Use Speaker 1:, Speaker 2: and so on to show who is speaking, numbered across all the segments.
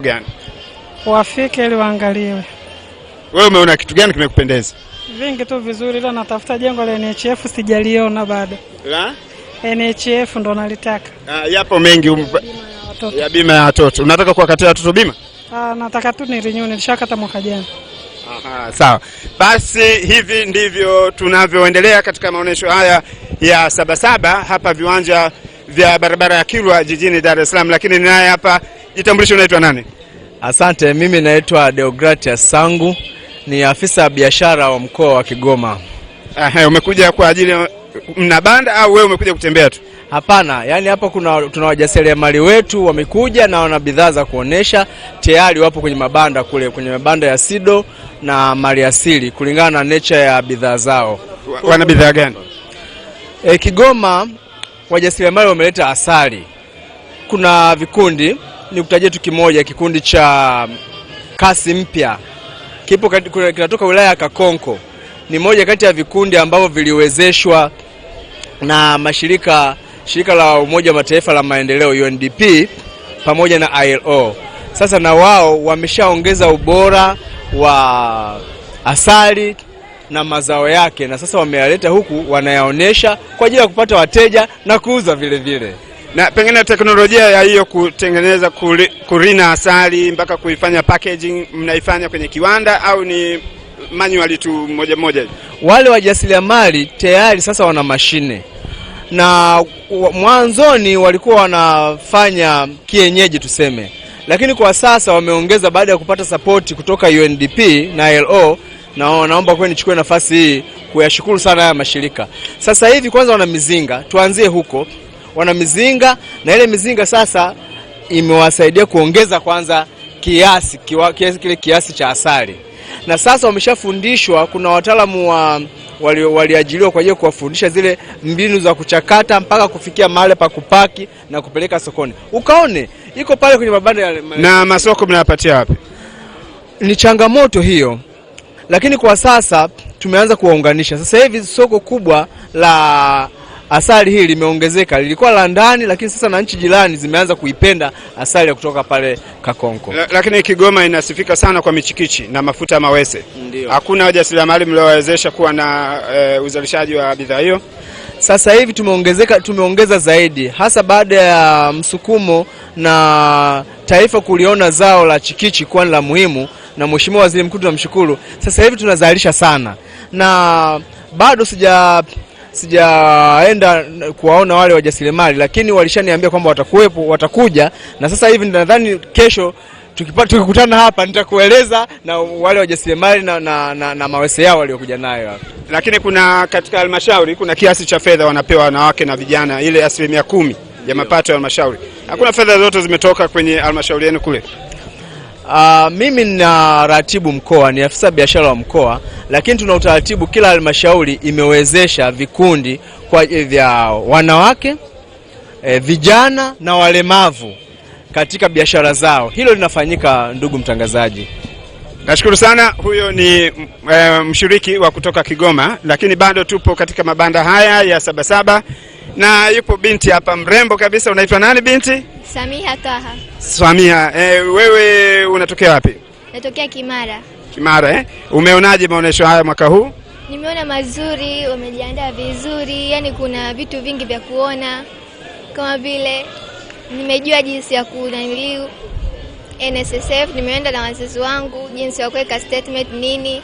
Speaker 1: Gani?
Speaker 2: Wafike ili waangaliwe.
Speaker 1: Wewe umeona kitu gani kimekupendeza?
Speaker 2: Vingi tu vizuri, ila natafuta jengo la NHF sijaliona bado.
Speaker 1: La?
Speaker 2: NHF ndo nalitaka.
Speaker 1: Yapo mengi ya bima ya watoto. Unataka kuwakatia watoto bima?
Speaker 2: Nataka tu ni renew, nilishakata mwaka jana.
Speaker 1: Sawa. Basi hivi ndivyo tunavyoendelea katika maonesho haya ya Sabasaba hapa viwanja vya barabara ya Kilwa jijini Dar es Salaam, lakini naye hapa jitambulisho, unaitwa nani?
Speaker 3: Asante, mimi naitwa Deogratias Sangu, ni afisa biashara wa mkoa wa Kigoma.
Speaker 1: Umekuja kwa ajili mna banda au wewe umekuja kutembea tu?
Speaker 3: Hapana, yani hapa tuna wajasiriamali wetu wamekuja na wana bidhaa za kuonesha, tayari wapo kwenye mabanda kule, kwenye mabanda ya Sido na Maliasili kulingana na nature ya bidhaa zao.
Speaker 1: Wana bidhaa gani?
Speaker 3: Kigoma wajasiriamali wameleta asali. Kuna vikundi, nikutajie tu kimoja, kikundi cha Kasi Mpya. Kinatoka wilaya ya Kakonko. Ni moja kati ya vikundi ambavyo viliwezeshwa na shirika la Umoja wa Mataifa la Maendeleo UNDP pamoja na ILO. Sasa na wao wameshaongeza ubora wa asali na mazao yake, na sasa wameyaleta huku wanayaonesha kwa ajili ya kupata wateja na kuuza vile vile.
Speaker 1: Na pengine teknolojia ya hiyo kutengeneza kurina asali mpaka kuifanya packaging mnaifanya kwenye kiwanda au ni manual tu moja?
Speaker 3: Wale wajasiriamali tayari sasa wana mashine, na mwanzoni walikuwa wanafanya kienyeji tuseme, lakini kwa sasa wameongeza baada ya kupata support kutoka UNDP na ILO, na naomba kwa nichukue nafasi hii kuyashukuru sana haya mashirika. Sasa hivi kwanza wana mizinga, tuanzie huko. Wana mizinga, na ile mizinga sasa imewasaidia kuongeza kwanza kiasi cha asali. Na sasa wameshafundishwa, kuna wataalamu waliajiriwa kwa ajili ya kuwafundisha zile mbinu za kuchakata mpaka kufikia mahali pa kupaki na kupeleka sokoni. Ukaone iko pale kwenye mabanda ya
Speaker 1: na masoko mnayapatia wapi?
Speaker 3: Ni changamoto hiyo. Lakini kwa sasa tumeanza kuwaunganisha. Sasa hivi soko kubwa la asali hili limeongezeka. Lilikuwa la ndani, lakini sasa na nchi jirani zimeanza kuipenda asali ya kutoka pale Kakonko.
Speaker 1: Lakini Kigoma inasifika sana kwa michikichi na mafuta ya mawese.
Speaker 3: Ndiyo.
Speaker 1: Hakuna wajasiriamali mliowezesha kuwa na uzalishaji wa bidhaa hiyo?
Speaker 3: Sasa hivi tumeongeza zaidi, hasa baada ya msukumo na taifa kuliona zao la chikichi kuwa la muhimu, na Mheshimiwa Waziri Mkuu tunamshukuru. Sasa hivi tunazalisha sana, na bado sijaenda kuwaona wale wajasiriamali, lakini walishaniambia kwamba watakuja, na sasa hivi nadhani kesho tukikutana hapa nitakueleza na wale wajasiriamali na mawese yao waliokuja nayo hapa.
Speaker 1: Lakini kuna katika halmashauri kuna kiasi cha fedha wanapewa wanawake na vijana, ile 10% ya mapato ya halmashauri. Hakuna fedha zote zimetoka kwenye halmashauri yenu kule?
Speaker 3: Mimi na ratibu mkoa, ni afisa biashara wa mkoa, lakini tuna utaratibu, kila halmashauri imewezesha vikundi kwa vya wanawake, vijana na walemavu katika biashara zao. Hilo linafanyika, ndugu mtangazaji.
Speaker 1: Nashukuru sana. Huyo ni mshiriki wa kutoka Kigoma, lakini bado tupo katika mabanda haya ya Sabasaba na yupo binti hapa mrembo kabisa. Unaitwa nani binti?
Speaker 4: Samia Taha.
Speaker 1: Samia, wewe unatokea wapi?
Speaker 4: Natokea Kimara.
Speaker 1: Kimara, Umeonaje maonesho haya mwaka huu?
Speaker 4: Nimeona mazuri, wamejiandaa vizuri, yani kuna vitu vingi vya kuona, kama vile nimejua jinsi ya kunaniliu NSSF, nimeenda na wazazi wangu jinsi ya kuweka statement nini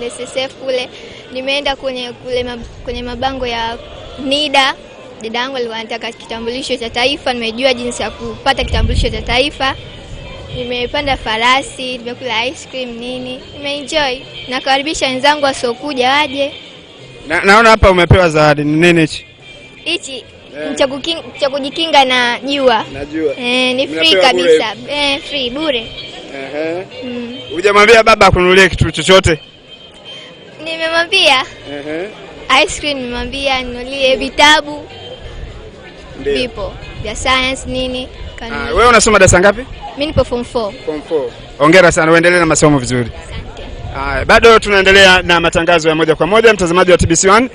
Speaker 4: NSSF kule. Nimeenda kwenye mabango ya NIDA. Dada yangu alikuwa anataka kitambulisho cha taifa, nimejua jinsi ya kupata kitambulisho cha taifa. Nimepanda farasi, nimekula ice cream nini. Nimeenjoy. Nakaribisha wenzangu wasiokuja waje.
Speaker 1: Naona hapa umepewa zawadi. Ni nini hichi?
Speaker 4: Hichi cha kujikinga na jua.
Speaker 1: Na jua.
Speaker 4: Ni free kabisa. Free bure.
Speaker 1: Hujamwambia baba akununulie kitu chochote?
Speaker 4: Nimemwambia. Ice cream nimemwambia ninunulie vitabu. Vipo vya science nini.
Speaker 1: Wewe unasoma darasa ngapi?
Speaker 4: Mimi nipo form 4.
Speaker 1: Form 4. Hongera sana, uendelee na masomo vizuri.
Speaker 4: Asante.
Speaker 1: Bado tunaendelea na matangazo ya moja kwa moja, mtazamaji wa TBC1.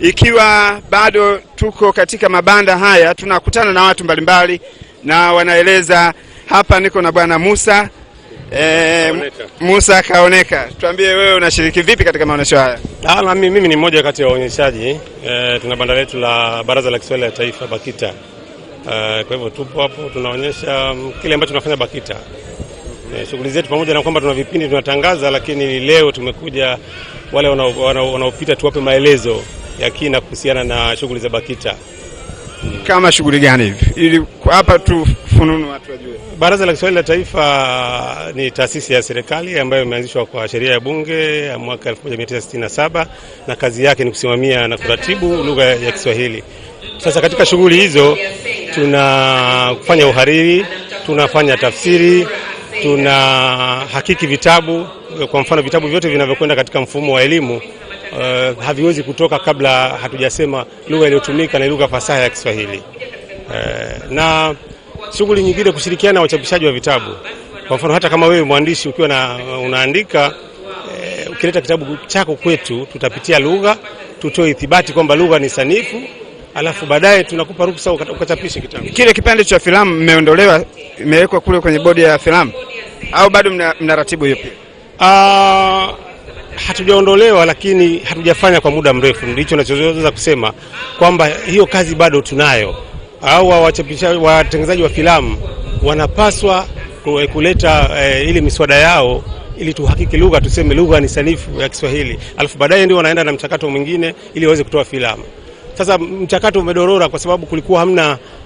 Speaker 1: Ikiwa bado tuko katika mabanda haya, tunakutana na watu mbalimbali na wanaeleza Hapa niko na bwana Musa Musa Kaoneka. Tuambie wewe unashiriki vipi katika maonesho haya?
Speaker 5: Mimi ni mmoja kati ya waonyeshaji. Tuna banda letu la Baraza la Kiswahili la Taifa BAKITA. Kwa hivyo tupo hapo tunaonyesha kile ambacho tunafanya BAKITA. Shughuli zetu pamoja na kwamba tuna vipindi tunatangaza, lakini leo tumekuja wale wanaopita tuwape maelezo ya kina kuhusiana na shughuli za BAKITA.
Speaker 1: Kama shughuli gani hivi? Ili hapa tufununu watu wajue.
Speaker 5: Baraza la Kiswahili la Taifa ni taasisi ya serikali ambayo imeanzishwa kwa sheria ya bunge ya mwaka 1967 na kazi yake ni kusimamia na kuratibu lugha ya Kiswahili. Sasa katika shughuli hizo tunafanya uhariri, tunafanya tafsiri, tunahakiki vitabu. Kwa mfano vitabu vyote vinavyokwenda katika mfumo wa elimu haviwezi kutoka kabla hatujasema lugha iliyotumika na lugha fasaha ya Kiswahili. Na shughuli nyingine kushirikiana na wachapishaji wa vitabu. Kwa mfano hata kama wewe mwandishi ukiwa unaandika ukileta kitabu chako kwetu, tutapitia lugha, tutoe ithibati kwamba lugha ni sanifu, alafu baadaye tunakupa ruhusa ukachapishe kitabu.
Speaker 1: Kile kipande cha filamu imeondolewa, imewekwa kule kwenye bodi ya filamu au bado mnaratibu hiyo pia?
Speaker 5: Hatujaondolewa, lakini hatujafanya kwa muda mrefu. Ndicho ninachoweza kusema kwamba hiyo kazi bado tunayo. Au watengenezaji wa filamu wanapaswa kuleta ile miswada yao ili tuhakiki lugha, tuseme lugha ni sanifu ya Kiswahili. Alafu baadaye ndio wanaenda na mchakato mwingine ili waweze kutoa filamu. Sasa mchakato umedorora kwa sababu kulikuwa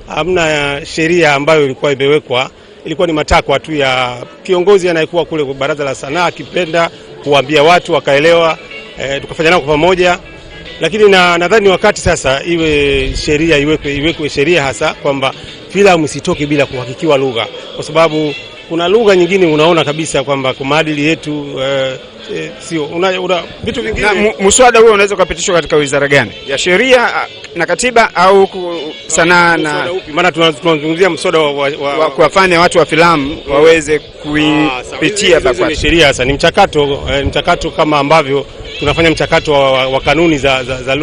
Speaker 5: hamna sheria ambayo ilikuwa imewekwa. Ilikuwa ni matakwa tu ya kiongozi anayekuwa kule kwa Baraza la Sanaa akipenda kuambia watu wakaelewa, tukafanya nao kwa pamoja. Lakini nadhani wakati sasa iwe sheria, iwekwe sheria hasa kwamba filamu isitoke bila kuhakikiwa lugha, kwa sababu kuna lugha nyingine unaona kabisa kwamba kwa maadili yetu sio vitu vingine.
Speaker 1: Mswada huo unaweza kupitishwa katika wizara gani? Ya sheria na katiba au sanaa? Na
Speaker 5: maana tunazungumzia mswada wa
Speaker 1: kuwafanya watu wa filamu waweze kuipitia BAKITA.
Speaker 5: Sheria hasa ni mchakato kama ambavyo tunafanya mchakato wa kanuni za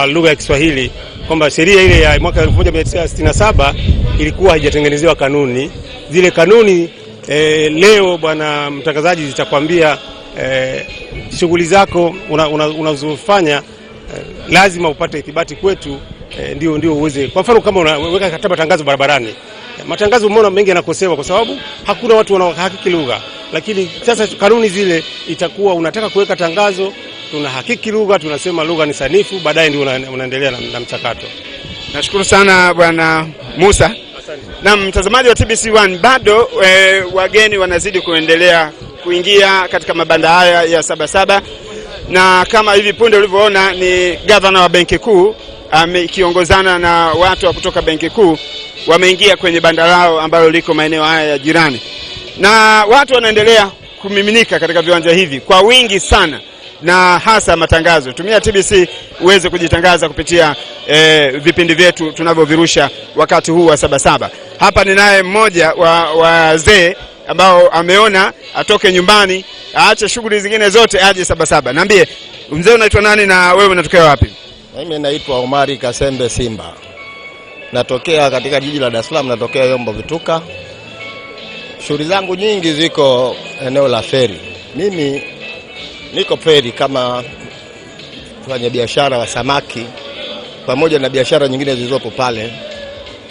Speaker 5: lugha ya Kiswahili, kwamba sheria ile ya mwaka 1967 ilikuwa haijatengenezewa kanuni. Zile kanuni leo bwana mtangazaji zitakwambia shughuli zako unazofanya lazima upate ithibati kwetu, ndio uweze. Kwa mfano kama unaweka kata matangazo barabarani, matangazo umeona mengi yanakosewa kwa sababu hakuna watu wanaohakiki lugha. Lakini sasa kanuni zile itakuwa unataka kuweka tangazo, tunahakiki lugha, tunasema lugha ni sanifu, baadaye ndio unaendelea na mchakato.
Speaker 1: Nashukuru sana bwana Musa.
Speaker 5: Asante.
Speaker 1: Na mtazamaji wa TBC1, bado wageni wanazidi kuendelea kuingia katika mabanda haya ya Sabasaba, na kama hivi punde ulivyoona ni gavana wa Benki Kuu amekiongozana na watu wa kutoka Benki Kuu wameingia kwenye banda lao ambalo liko maeneo haya ya jirani, na watu wanaendelea kumiminika katika viwanja hivi kwa wingi sana, na hasa matangazo. Tumia TBC uweze kujitangaza kupitia vipindi vyetu tunavyovirusha wakati huu wa Sabasaba. Hapa ninaye mmoja wa wazee ambao ameona atoke nyumbani aache shughuli zingine zote aje Sabasaba. Niambie mzee, unaitwa nani na wewe unatokea wapi?
Speaker 6: Mimi naitwa Omari Kasembe Simba. Natokea katika jiji la Dar es Salaam, natokea Yombo Vituka. Shughuli zangu nyingi ziko eneo la feri. Mimi niko feri kama mfanya biashara wa samaki pamoja na biashara nyingine zilizopo pale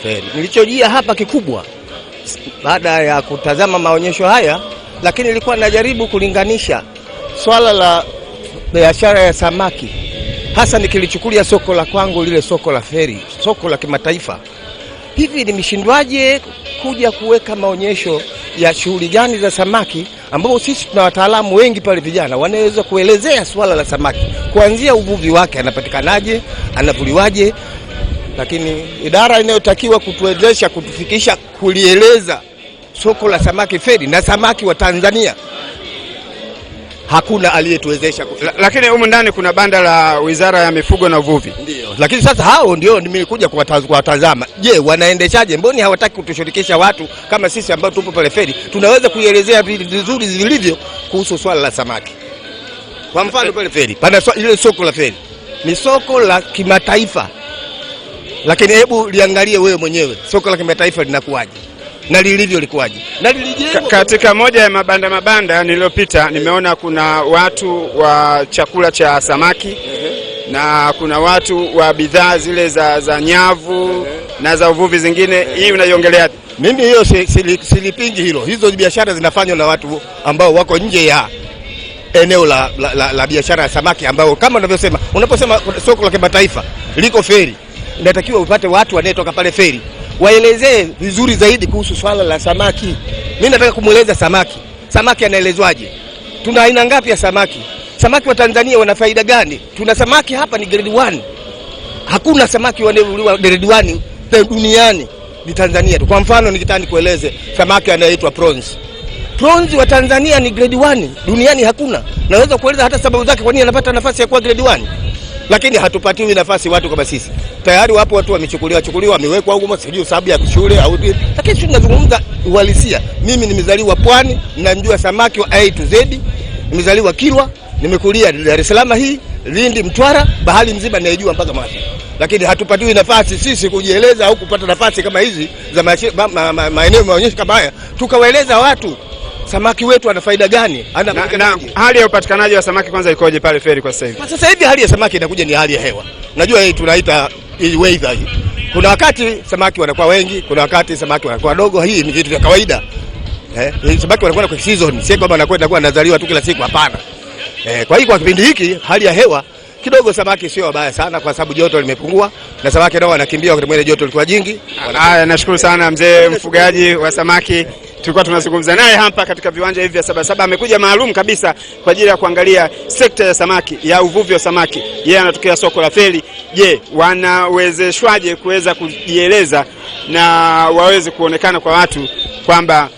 Speaker 6: feri. Nilichojia hapa kikubwa baada ya kutazama maonyesho haya, lakini nilikuwa najaribu kulinganisha swala la biashara ya samaki, hasa nikilichukulia soko la kwangu lile soko la feri, soko la kimataifa. Hivi nimeshindwaje kuja kuweka maonyesho ya shughuli gani za samaki ambapo sisi tuna wataalamu wengi pale, vijana wanaweza kuelezea swala la samaki kuanzia uvuvi wake, anapatikanaje, anavuliwaje, lakini idara inayotakiwa kutuwezesha kutufikisha kulieleza soko la samaki feri na samaki wa Tanzania hakuna aliyetuwezesha.
Speaker 1: Lakini humu ndani kuna banda la Wizara ya Mifugo na Uvuvi.
Speaker 6: Ndio. Lakini sasa hao ndio nimekuja kuwatazama. Je, wanaendeshaje? Mbona hawataki kutushirikisha watu kama sisi ambao tupo pale feri? Tunaweza kuielezea vizuri zilivyo kuhusu swala la samaki. Kwa mfano pale feri, pana ile soko la feri. Ni soko la kimataifa. Lakini hebu liangalie wewe mwenyewe, soko la kimataifa linakuaje? na lilivyo likuwaje na lilijengwa.
Speaker 1: Katika moja ya mabanda niliyopita nimeona kuna watu wa chakula cha samaki na kuna watu wa bidhaa zile za nyavu na za uvuvi zingine. Hii unaiongelea?
Speaker 6: Mimi hiyo silipingi hilo. Hizo biashara zinafanywa na watu ambao wako nje ya eneo la biashara ya samaki, ambao kama unavyosema, unaposema soko la kimataifa liko feri, inatakiwa upate watu wanetoka pale feri waelezee vizuri zaidi kuhusu swala la samaki. Mimi nataka kumueleza samaki anaelezwaje? Tuna aina ngapi ya samaki? Samaki wa Tanzania wana faida gani? Tuna samaki hapa ni grade 1. Hakuna samaki wanaoliwa grade 1 duniani, ni Tanzania tu. Kwa mfano nikitaka nikueleze samaki anaitwa prawns. Prawns wa Tanzania ni grade 1, duniani hakuna. Naweza kueleza hata sababu zake kwa nini anapata nafasi ya kuwa grade 1. Lakini hatupatiwi nafasi watu kama sisi. Tayari wapo watu wamechukuliwa wamewekwa huko, sijui sababu ya shule au vipi. Lakini sisi tunazungumza uhalisia. Mimi nimezaliwa Pwani, ninajua samaki wa A to Z. Nimezaliwa Kilwa, nimekulia Dar es Salaam hii, Lindi, Mtwara, bahari mzima naijua mpaka Mwanza. Lakini hatupatiwi nafasi sisi kujieleza au kupata nafasi kama hizi za maeneo maonyesho kama haya, tukawaeleza watu samaki wetu ana faida gani,
Speaker 1: hali ya upatikanaji wa samaki kwanza ikoje pale feri kwa sasa hivi?
Speaker 6: Sasa hivi hali ya samaki inakuja ni hali ya hewa. Najua hii tunaita weather hii. Kuna wakati samaki wanakuwa wengi, kuna wakati samaki wanakuwa dogo. Hii ni vitu vya kawaida. Samaki wanakuwa kwa season, sio kwamba anakwenda kuwa anazaliwa tu kila siku, hapana. Kwa hiyo kwa kipindi hiki hali ya hewa kidogo samaki sio wabaya sana, kwa sababu joto limepungua na samaki nao wanakimbia wakati mwingine joto lilikuwa jingi.
Speaker 1: Haya, nashukuru sana mzee mfugaji wa samaki. Tulikuwa tunazungumza naye hapa katika viwanja hivi vya Sabasaba. Amekuja maalum kabisa kwa ajili ya kuangalia sekta ya samaki, ya uvuvi wa samaki. Yeye anatokea soko la feri. Je, wanawezeshwaje kuweza kujieleza na waweze kuonekana kwa watu kwamba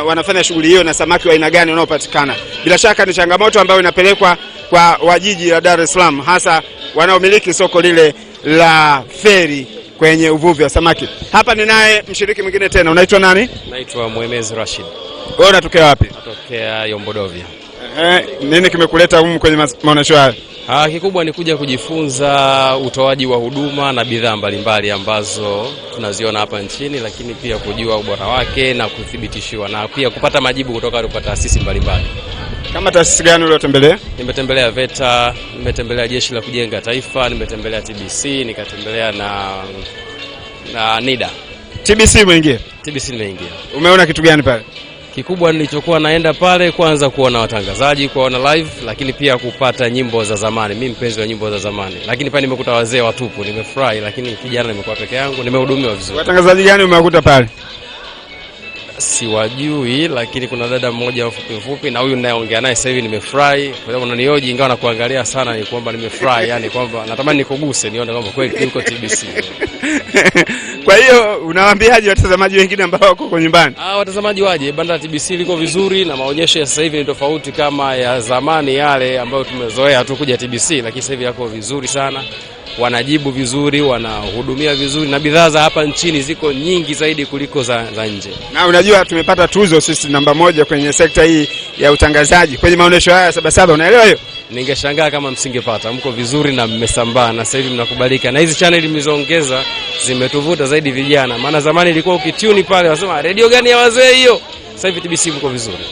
Speaker 1: wanafanya shughuli hiyo na samaki wa aina gani wanaopatikana? Bila shaka ni changamoto ambayo inapelekwa kwa wajiji la Dar es Salaam, hasa wanaomiliki soko lile la feri kwenye uvuvi wa samaki. Hapa ni naye mshiriki mwingine tena. Unaitwa nani?
Speaker 7: Naitwa Muemezi Rashid.
Speaker 1: Wewe unatokea wapi?
Speaker 7: Natokea Yombodovia.
Speaker 1: Nini kimekuleta humu kwenye maonesho haya?
Speaker 7: Kikubwa ni kuja kujifunza utoaji wa huduma na bidhaa mbalimbali ambazo tunaziona hapa nchini, lakini pia kujua ubora wake na kuthibitishiwa, na pia kupata majibu kutoka kwa taasisi mbalimbali.
Speaker 1: Kama taasisi gani uliyotembelea?
Speaker 7: Nimetembelea VETA, nimetembelea Jeshi la Kujenga Taifa, nimetembelea TBC, nikatembelea na NIDA.
Speaker 1: TBC umeingia?
Speaker 7: TBC nimeingia.
Speaker 1: Umeona kitu gani pale?
Speaker 7: Kikubwa nilichokuwa naenda pale kwanza kuona watangazaji, kuona live, lakini pia kupata nyimbo za zamani. Mimi mpenzi wa nyimbo za zamani. Lakini pale nimekuta wazee watupu, nimefurahi, lakini kijana nimekuwa peke yangu, nimehudumiwa vizuri.
Speaker 1: Watangazaji gani umekuta pale?
Speaker 7: Siwajui, lakini kuna dada mmoja mfupi na huyu ninayeongea naye sasa hivi nimefurahi. Kwa sababu unanioji ingawa nakuangalia sana, ni kwamba nimefurahi, yani kwamba natamani nikuguse nione kwamba kweli uko TBC.
Speaker 1: Kwa hiyo unawaambiaje watazamaji wengine ambao wako kwa nyumbani?
Speaker 7: Watazamaji waje, banda la TBC liko vizuri na maonyesho ya sasa hivi ni tofauti kama ya zamani yale ambayo tumezoea tu kuja TBC, lakini sasa hivi yako vizuri sana. Wanajibu vizuri, wanahudumia vizuri, na bidhaa za hapa nchini ziko nyingi zaidi kuliko za nje. Na
Speaker 1: unajua tumepata tuzo sisi namba 1 kwenye sekta hii ya utangazaji kwenye maonesho haya Sabasaba, unaelewa hiyo?
Speaker 7: Ningeshangaa kama msingepata. Mko vizuri na mmesambaa na sasa hivi mnakubalika. Na hizi channel mlizoongeza zimetuvuta zaidi vijana. Maana zamani ilikuwa ukituni pale wasema radio gani ya wazee hiyo. Sasa hivi TBC mko vizuri.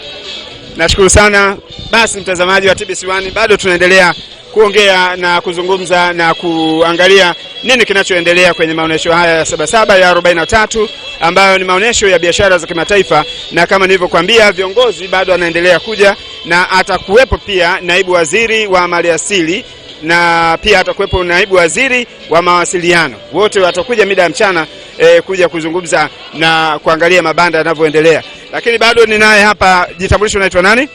Speaker 7: Nashukuru sana. Basi mtazamaji wa TBC1, bado tunaendelea kuongea na kuzungumza na kuangalia nini kinachoendelea kwenye maonesho haya ya Sabasaba ya 43 ambayo ni maonesho ya biashara za kimataifa, na kama nilivyokuambia viongozi bado wanaendelea kuja, na atakuwepo pia naibu waziri wa maliasili na pia atakuwepo naibu waziri wa mawasiliano. Wote watakuja mida ya mchana kuja kuzungumza na kuangalia mabanda yanavyoendelea. Lakini bado ninaye hapa, jitambulisho, unaitwa nani?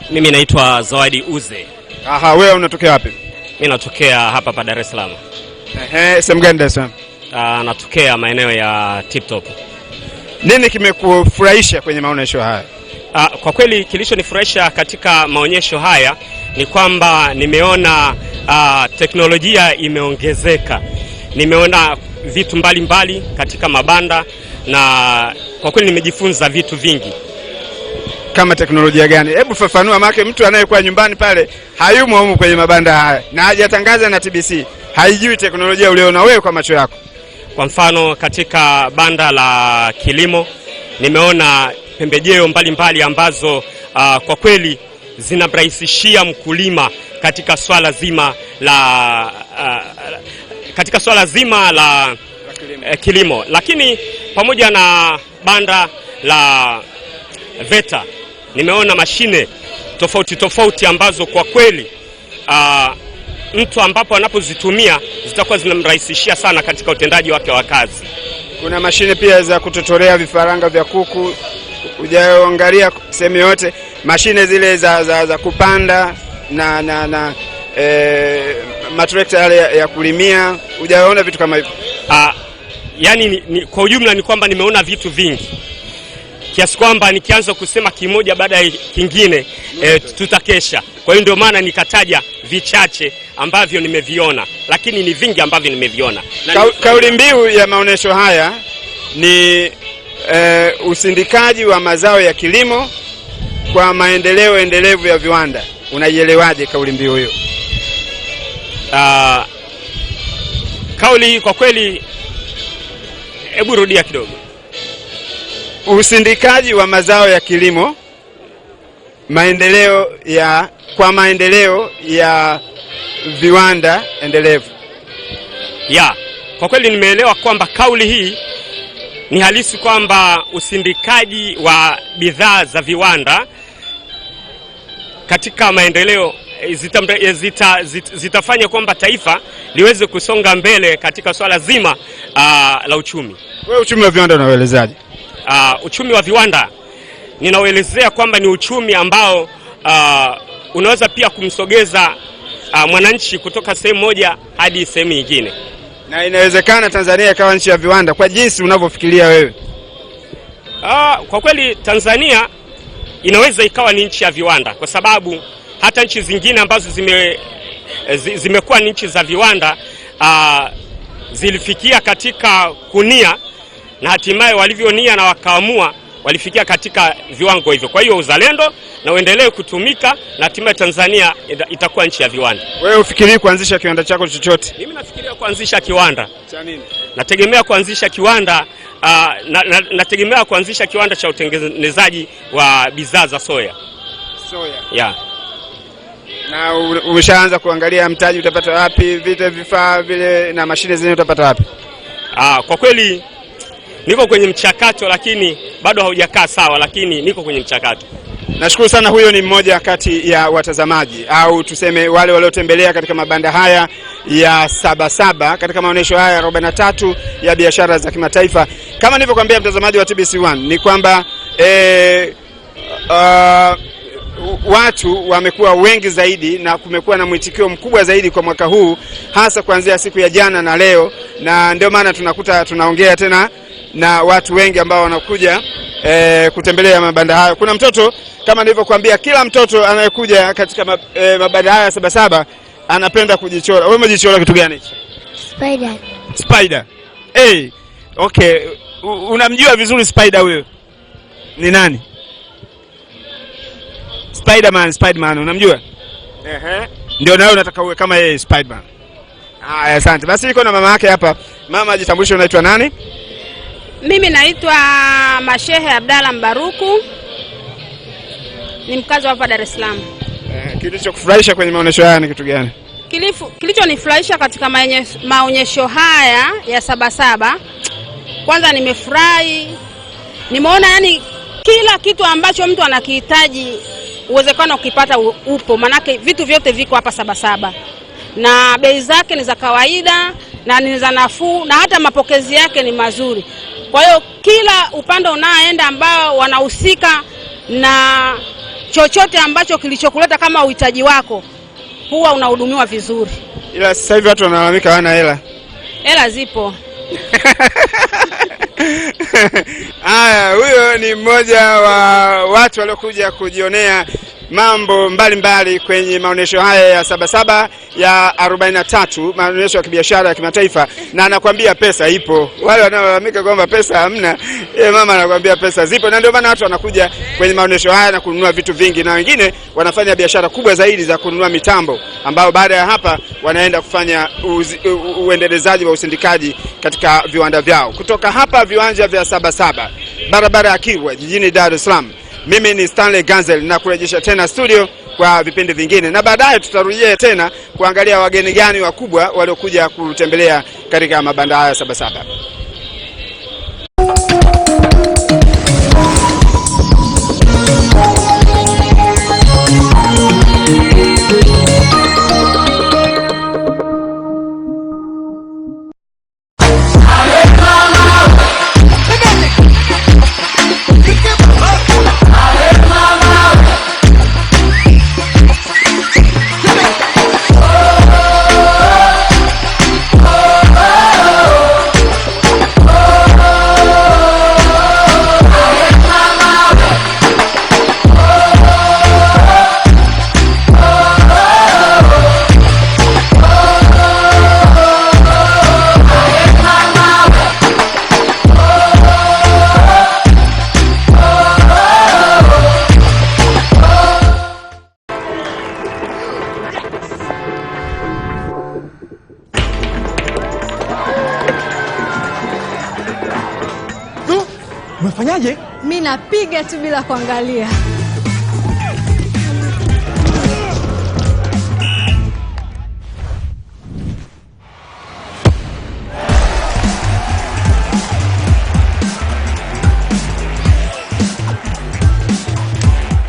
Speaker 8: Mimi naitwa Zawadi Uze.
Speaker 1: Aha, wewe unatokea wapi?
Speaker 8: Mimi natokea hapa Dar es Salaam.
Speaker 1: Sehemu gani Dar es Salaam?
Speaker 8: Natokea maeneo ya Tip Top.
Speaker 1: Nini kimekufurahisha kwenye maonyesho haya?
Speaker 8: Kwa kweli kilichonifurahisha katika maonyesho haya ni kwamba nimeona teknolojia imeongezeka. Nimeona vitu mbalimbali katika mabanda na kwa kweli nimejifunza vitu vingi.
Speaker 1: Kama teknolojia gani? Hebu fafanua, maana mtu anayekuwa nyumbani pale hayumo humu kwenye mabanda haya na hajatangaza na TBC, haijui teknolojia uliona wewe kwa macho yako.
Speaker 8: Kwa mfano katika banda la kilimo nimeona pembejeo mbalimbali ambazo kwa kweli zinamrahisishia mkulima katika swala zima la kilimo. Lakini pamoja na banda la VETA nimeona mashine tofauti ambazo kwa kweli mtu ambapo anapozitumia zitakuwa zinamrahisishia sana katika utendaji wake wa kazi.
Speaker 1: Kuna mashine pia za kutotorea vifaranga vya kuku, hujaangalia sehemu yote, mashine zile za kupanda na matrekta yale ya kulimia, hujaona vitu kama hivyo?
Speaker 8: Yani kwa ujumla ni kwamba nimeona vitu vingi kiasi kwamba nikianza kusema kimoja baada ya kingine tutakesha. Kwa hiyo ndio maana nikataja vichache ambavyo nimeviona, lakini ni vingi ambavyo nimeviona.
Speaker 1: Kauli mbiu ya maonesho haya ni usindikaji wa mazao ya kilimo kwa maendeleo endelevu ya viwanda. Unaielewaje kauli mbiu hiyo?
Speaker 8: Kauli kwa kweli, hebu rudia kidogo.
Speaker 1: Usindikaji wa mazao ya kilimo kwa maendeleo ya viwanda endelevu.
Speaker 8: Kwa kweli nimeelewa kwamba kauli hii ni halisi kwamba usindikaji wa bidhaa za viwanda katika maendeleo zitafanya kwamba taifa liweze kusonga mbele katika swala zima la uchumi.
Speaker 1: Wewe uchumi wa viwanda unaoelezaje?
Speaker 8: Uchumi wa viwanda ninaoelezea kwamba ni uchumi ambao unaweza pia kumsogeza mwananchi kutoka sehemu moja hadi sehemu nyingine.
Speaker 1: Na inawezekana Tanzania ikawa nchi ya viwanda kwa jinsi unavyofikiria wewe?
Speaker 8: Kwa kweli Tanzania inaweza ikawa ni nchi ya viwanda, kwa sababu hata nchi zingine ambazo zimekuwa ni nchi za viwanda zilifikia katika kunia, na hatimaye walivyonia na wakaamua walifikia katika viwango hivyo. Kwa hiyo uzalendo na uendelee kutumika, na hatimaye Tanzania itakuwa nchi ya viwanda.
Speaker 1: Wewe ufikiri kuanzisha kiwanda chako chochote?
Speaker 8: Mimi nafikiria kuanzisha kiwanda.
Speaker 1: Cha nini?
Speaker 8: Nategemea kuanzisha kiwanda nategemea kuanzisha kiwanda cha utengenezaji wa bidhaa za soya.
Speaker 1: Na umeshaanza kuangalia mtaji utapata wapi, vifaa vile na mashine zenyewe utapata wapi?
Speaker 8: Kwa kweli niko kwenye mchakato, lakini bado haujakaa sawa, lakini niko kwenye mchakato.
Speaker 1: Nashukuru sana. Huyo ni mmoja kati ya watazamaji au tuseme wale waliotembelea katika mabanda haya ya Sabasaba katika maonesho haya 43 ya biashara za kimataifa. Kama nilivyokuambia mtazamaji wa TBC1 ni kwamba watu wamekuwa wengi zaidi na kumekuwa na mwitikio mkubwa zaidi kwa mwaka huu, hasa kuanzia siku ya jana na leo, na ndio maana tunaongea tena na watu wengi ambao wanakuja kutembelea mabanda hayo. Kuna mtoto, kama nilivyokuambia, kila mtoto anayekuja katika mabanda haya Sabasaba anapenda kujichora. Wewe umejichora kitu gani hicho? Spider. Okay. Unamjua vizuri Spider huyo? Ni nani? Spiderman unamjua? Ndio nawe unataka uwe kama yeye Spiderman. Asante. Basi niko na mama yake hapa. Mama, ajitambulishe, unaitwa nani?
Speaker 9: Mimi naitwa Mashehe Abdalla Mbaruku. Ni mkazi hapa Dar es Salaam.
Speaker 1: Kilichokufurahisha kwenye maonesho haya ni kitu gani?
Speaker 9: Kilichonifurahisha katika maonyesho haya ya Sabasaba, kwanza nimefurahi. Nimeona yani kila kitu ambacho mtu anakihitaji uwezekano ukipata upo, manake vitu vyote viko hapa Sabasaba. Na bei zake ni za kawaida na ni za nafuu, na hata mapokezi yake ni mazuri. Kwa hiyo kila upande unaoenda ambao wanahusika na chochote ambacho kilichokuleta kama uhitaji wako, huwa unahudumiwa vizuri.
Speaker 1: Ila sasa hivi watu wanalalamika hawana hela.
Speaker 9: Hela zipo.
Speaker 1: Huyo ni mmoja wa watu waliokuja kujionea mambo mbalimbali kwenye maonesho haya ya Sabasaba ya 43, maonesho ya kibiashara ya kimataifa, na anakuambia pesa ipo. Wale wanaolalamika kwamba pesa hamna, mama anakuambia pesa zipo, na ndio maana watu wanakuja kwenye maonesho haya na kununua vitu vingi, na wengine wanafanya biashara kubwa zaidi za kununua mitambo, ambao baada ya hapa wanaenda kufanya uendelezaji wa usindikaji katika viwanda vyao. Kutoka hapa viwanja vya Sabasaba, barabara ya Kilwa jijini Dar es Salaam. Mimi ni Stanley Ganzel na kurejesha tena studio kwa vipindi vingine, na baadaye tutarujia tena kuangalia wageni gani wakubwa waliokuja kutembelea katika mabanda haya Sabasaba.
Speaker 10: Umefanyaje?
Speaker 11: Mimi napiga tu bila kuangalia.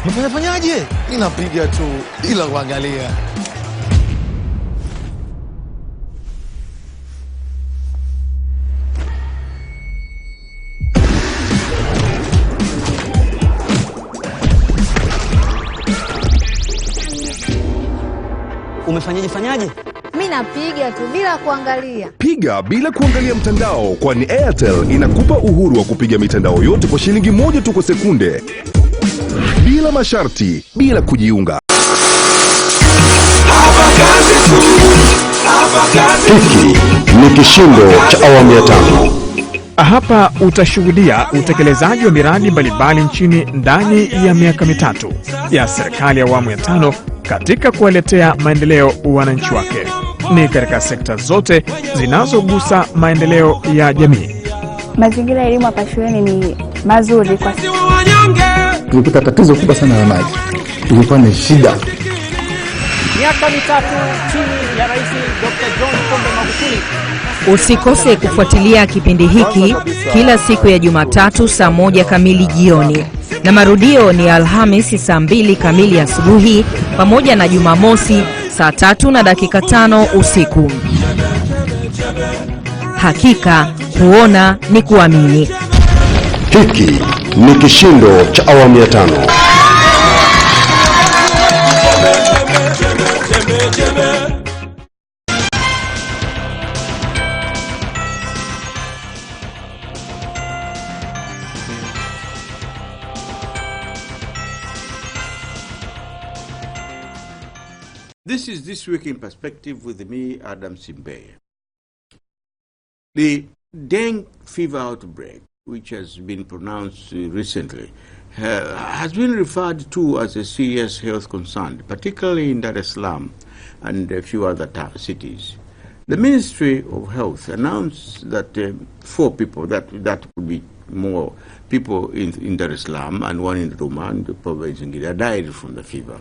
Speaker 10: Umefanyaje? Mimi napiga tu bila kuangalia.
Speaker 12: Umefanyaje?
Speaker 11: Mimi napiga tu bila kuangalia.
Speaker 13: Piga bila kuangalia mtandao, kwani Airtel inakupa uhuru wa kupiga mitandao yote kwa shilingi 1 tu kwa sekunde. Bila masharti, bila kujiunga.
Speaker 14: Hiki ni kishindo cha awamu ya 5.
Speaker 15: Hapa utashuhudia utekelezaji wa miradi mbalimbali nchini ndani ya miaka mitatu ya serikali ya awamu ya 5 katika kuwaletea maendeleo wananchi wake. Ni katika sekta zote zinazogusa maendeleo ya jamii.
Speaker 16: Mazingira ya elimu hapa shuleni ni mazuri kwa sisi.
Speaker 17: Tulipata tatizo kubwa sana la maji. Ilikuwa ni shida.
Speaker 18: Miaka mitatu chini ya Rais Dr. John Pombe Magufuli.
Speaker 19: Usikose kufuatilia kipindi hiki kila siku ya Jumatatu saa 1 kamili jioni, na marudio ni Alhamisi saa 2 kamili asubuhi, pamoja na Jumamosi saa 3:05 usiku. Hakika kuona ni kuamini.
Speaker 14: Hiki ni kishindo cha awamu ya 5.
Speaker 20: This is This Week in Perspective with me, Adam Simbe. The dengue fever outbreak, which has been pronounced recently, has been referred to as a serious health concern, particularly in Dar es Salaam and a few other cities. The Ministry of Health announced that 4 people, that would be more people in Dar es Salaam and 1 in Roma and probably in Singida, died from the fever.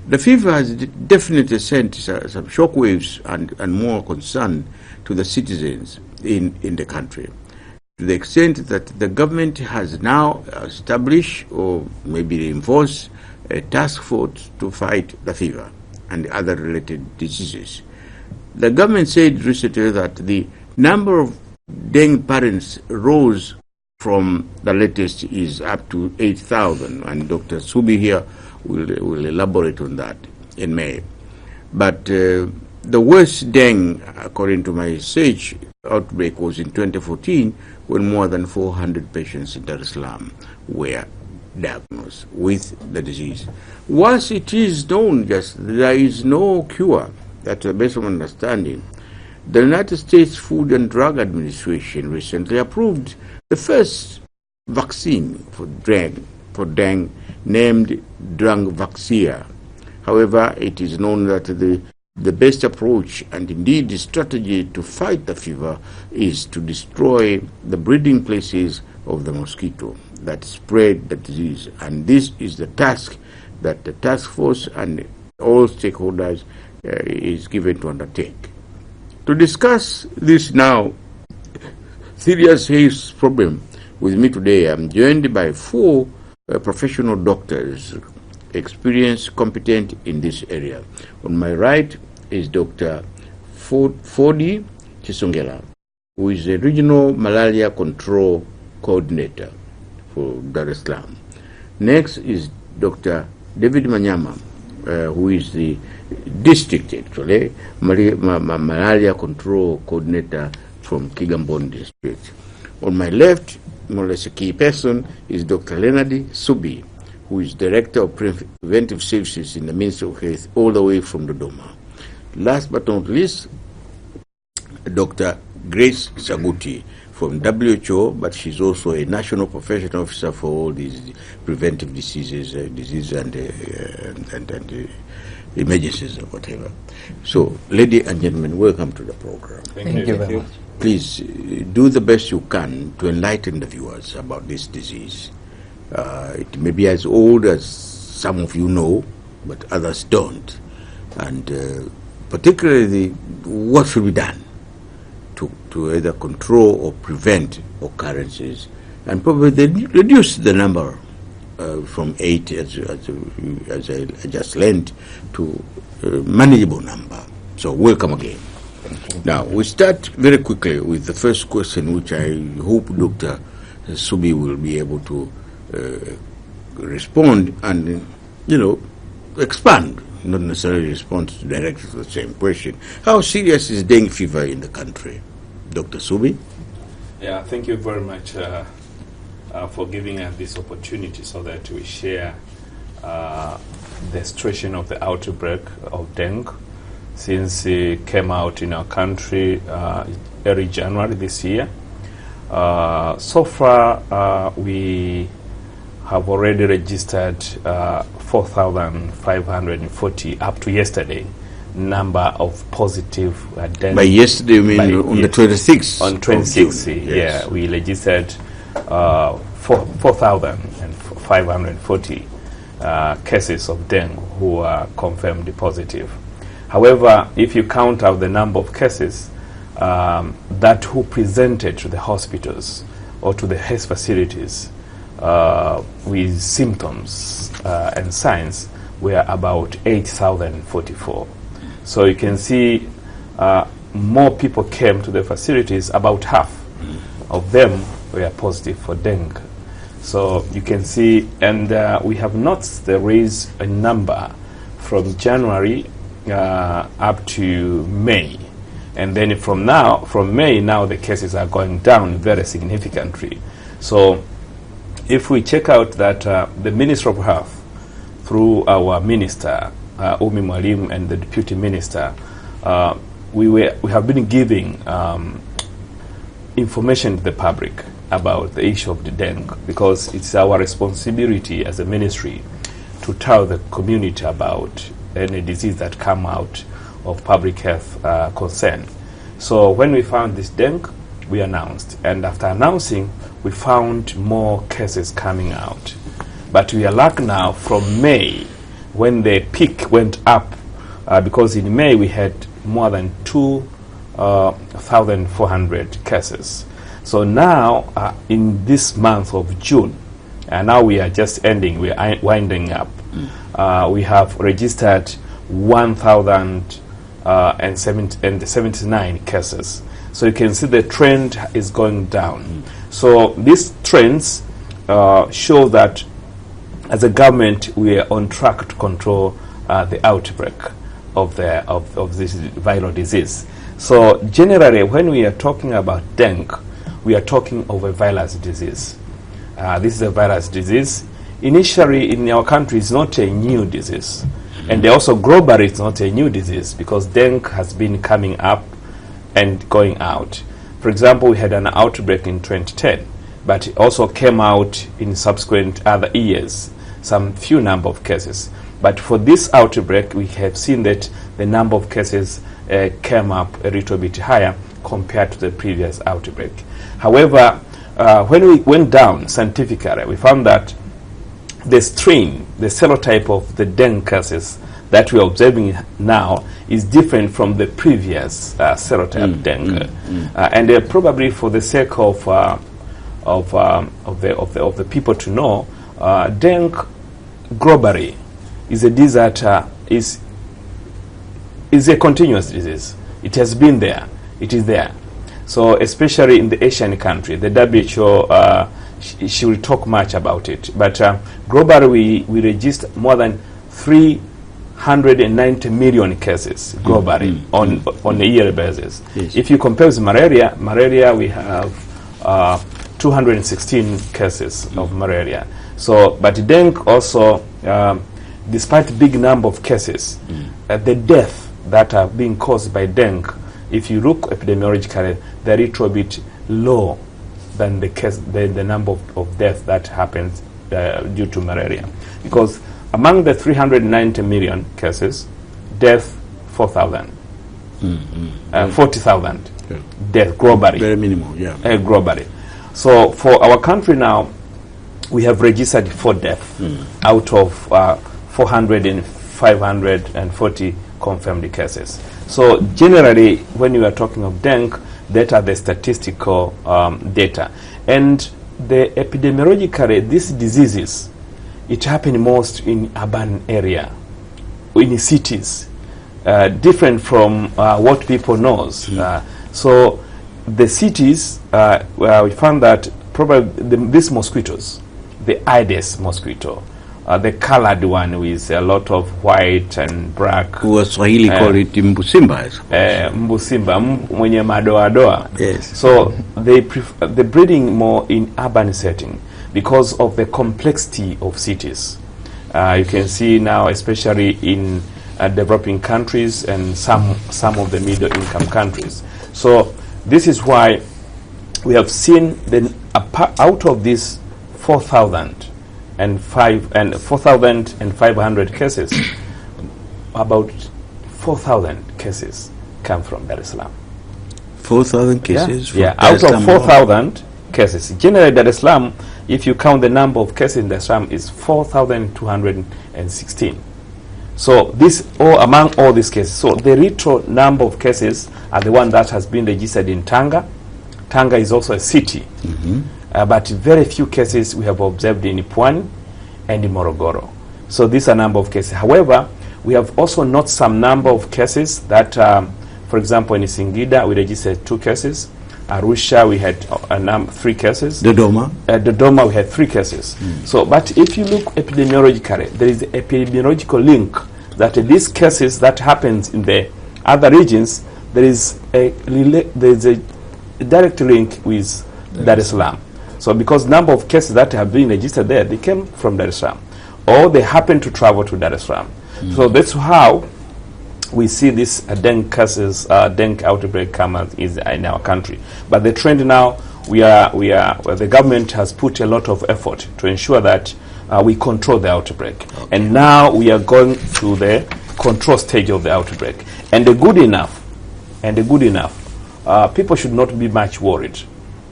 Speaker 20: The fever has definitely sent some shockwaves and more concern to the citizens in the country, to the extent that the government has now established or maybe reinforced a task force to fight the fever and other related diseases. The government said recently that the number of dengue parents rose from the latest is up to 8,000, and Dr. Subi here will elaborate on that in May. But the worst dengue, according to my research, outbreak was in 2014, when more than 400 patients in Dar es Salaam were diagnosed with the disease. Once it is known, there is no cure, that's the best of understanding. The United States Food and Drug Administration recently approved the first vaccine for dengue, named Vaxia. However, it is known that the best approach and indeed the strategy to fight the fever is to destroy the breeding places of the mosquito that spread the disease. And this is the task that the task force and all stakeholders is given to undertake. To discuss this now serious health problem with me today, I'm joined by 4 professional doctors, experienced, competent in this area. On my right is Dr. Fodi Chisongela, who is the Regional Malaria Control Coordinator for Dar es Salaam. Next is Dr. David Manyama, who is the district, actually, Malaria Control Coordinator from Kigamboni District. On my left, more or less a key person, is Dr. Leonard Subi, who is Director of Preventive Services in the Ministry of Health, all the way from Dodoma. Last but not least, Dr. Grace Saguti from WHO, but she's also a National Professional Officer for all these preventive diseases, and emergencies or whatever. So, ladies and gentlemen, welcome to the program.
Speaker 17: Thank you very much.
Speaker 20: Please do the best you can to enlighten the viewers about this disease. It may be as old as some of you know, but others don't. And particularly, what should be done to either control or prevent occurrences, and probably reduce the number from 8, as I just learned, to a manageable number. So welcome again. Now, we start very quickly with the first question, which I hope Dr. Subi will be able to respond and, expand, not necessarily respond directly to the same question. How serious is dengue fever in the country? Dr. Subi?
Speaker 12: Yeah, thank you very much for giving us this opportunity so that we share the situation of the outbreak of dengue since it came out in our country early January this year. So far, we have already registered 4,540 up to yesterday number of positive dengue.
Speaker 20: By yesterday, you mean on the 26th?
Speaker 12: On 26th,
Speaker 20: yes.
Speaker 12: Yeah, we registered 4,540 cases of dengue who are confirmed positive. However, if you count out the number of cases that who presented to the hospitals or to the health facilities with symptoms and signs, were about 8,044. So you can see more people came to the facilities, about half of them were positive for dengue. So you can see, and we have noticed there is a number from January up to May. And then from May, now the cases are going down very significantly. So if we check out that the Ministry of Health, through our Minister, Umi Mwalimu, and the Deputy Minister, we have been giving information to the public about the issue of the dengue, because it's our responsibility as a ministry to tell the community about any disease that come out of public health concern. So when we found this dengue, we announced, and after announcing, we found more cases coming out. But we are lucky now from May, when the peak went up, because in May we had more than 2,400 cases. So now, in this month of June, and now we are just ending, we are winding up, we have registered 1,079 cases. So you can see the trend is going down. So these trends show that as a government, we are on track to control the outbreak of this viral disease. So generally, when we are talking about dengue, we are talking of a virus disease. This is a virus disease. Initially, in our country, it's not a new disease. And also globally, it's not a new disease, because dengue has been coming up and going out. For example, we had an outbreak in 2010, but it also came out in subsequent other years, some few number of cases. But for this outbreak, we have seen that the number of cases came up a little bit higher compared to the previous outbreak. However, when we went down scientifically, we found that the strain, the serotype of the dengue cases that we are observing now is different from the previous serotype dengue, and probably for the sake of the people to know, dengue globally is a disease that is a continuous disease. It has been there. It is there. So especially in the Asian country, the WHO, she will talk much about it. But globally, we register more than 390 million cases globally on a yearly basis. Yes. If you compare with malaria, we have 216 cases of malaria. So, but dengue also, despite big number of cases, the death that are being caused by dengue, if you look epidemiologically, they're a little bit low than the number of deaths that happens due to malaria. Because among the 390 million cases, death 4,000, 40,000 death globally. Very minimal, yeah. Globally. So for our country now, we have registered 4 deaths out of 400 and 540 confirmed cases. So generally, when you are talking of dengue, that are the statistical data. And the epidemiologically, these diseases, it happen most in urban area, in cities, different from what people knows. So the cities, we found that probably these mosquitoes, the Aedes mosquito, the colored one with a lot of white and black.
Speaker 20: Waswahili call it mbusimba.
Speaker 12: Mbusimba, mwenye madoa.
Speaker 20: Yes.
Speaker 12: So they the breeding more in urban setting because of the complexity of cities. You can see now, especially in developing countries and some of the middle income countries. So this is why we have seen out of this 4,500 cases, about 4,000 cases come from Dar es Salaam.
Speaker 20: 4,000 cases?
Speaker 12: Yeah, out of 4,000 cases. Generally, Dar es Salaam, if you count the number of cases in Dar es Salaam, is 4,216. So this, among all these cases, so the retro number of cases are the one that has been registered in Tanga. Tanga is also a city. But very few cases we have observed in Pwani and in Morogoro. So these are number of cases. However, we have also noted some number of cases that, for example, in Singida, we registered 2 cases. Arusha, we had 3 cases.
Speaker 20: Dodoma?
Speaker 12: Dodoma, we had 3 cases. So, but if you look epidemiologically, there is an epidemiological link that these cases that happens in the other regions, there is a direct link with Dar es Salaam. So because number of cases that have been registered there, they came from Dar es Salaam, or they happen to travel to Dar es Salaam. So that's how we see this dengue cases, dengue outbreak come in our country. But the trend now, the government has put a lot of effort to ensure that we control the outbreak. And now we are going to the control stage of the outbreak. And the good enough, people should not be much worried.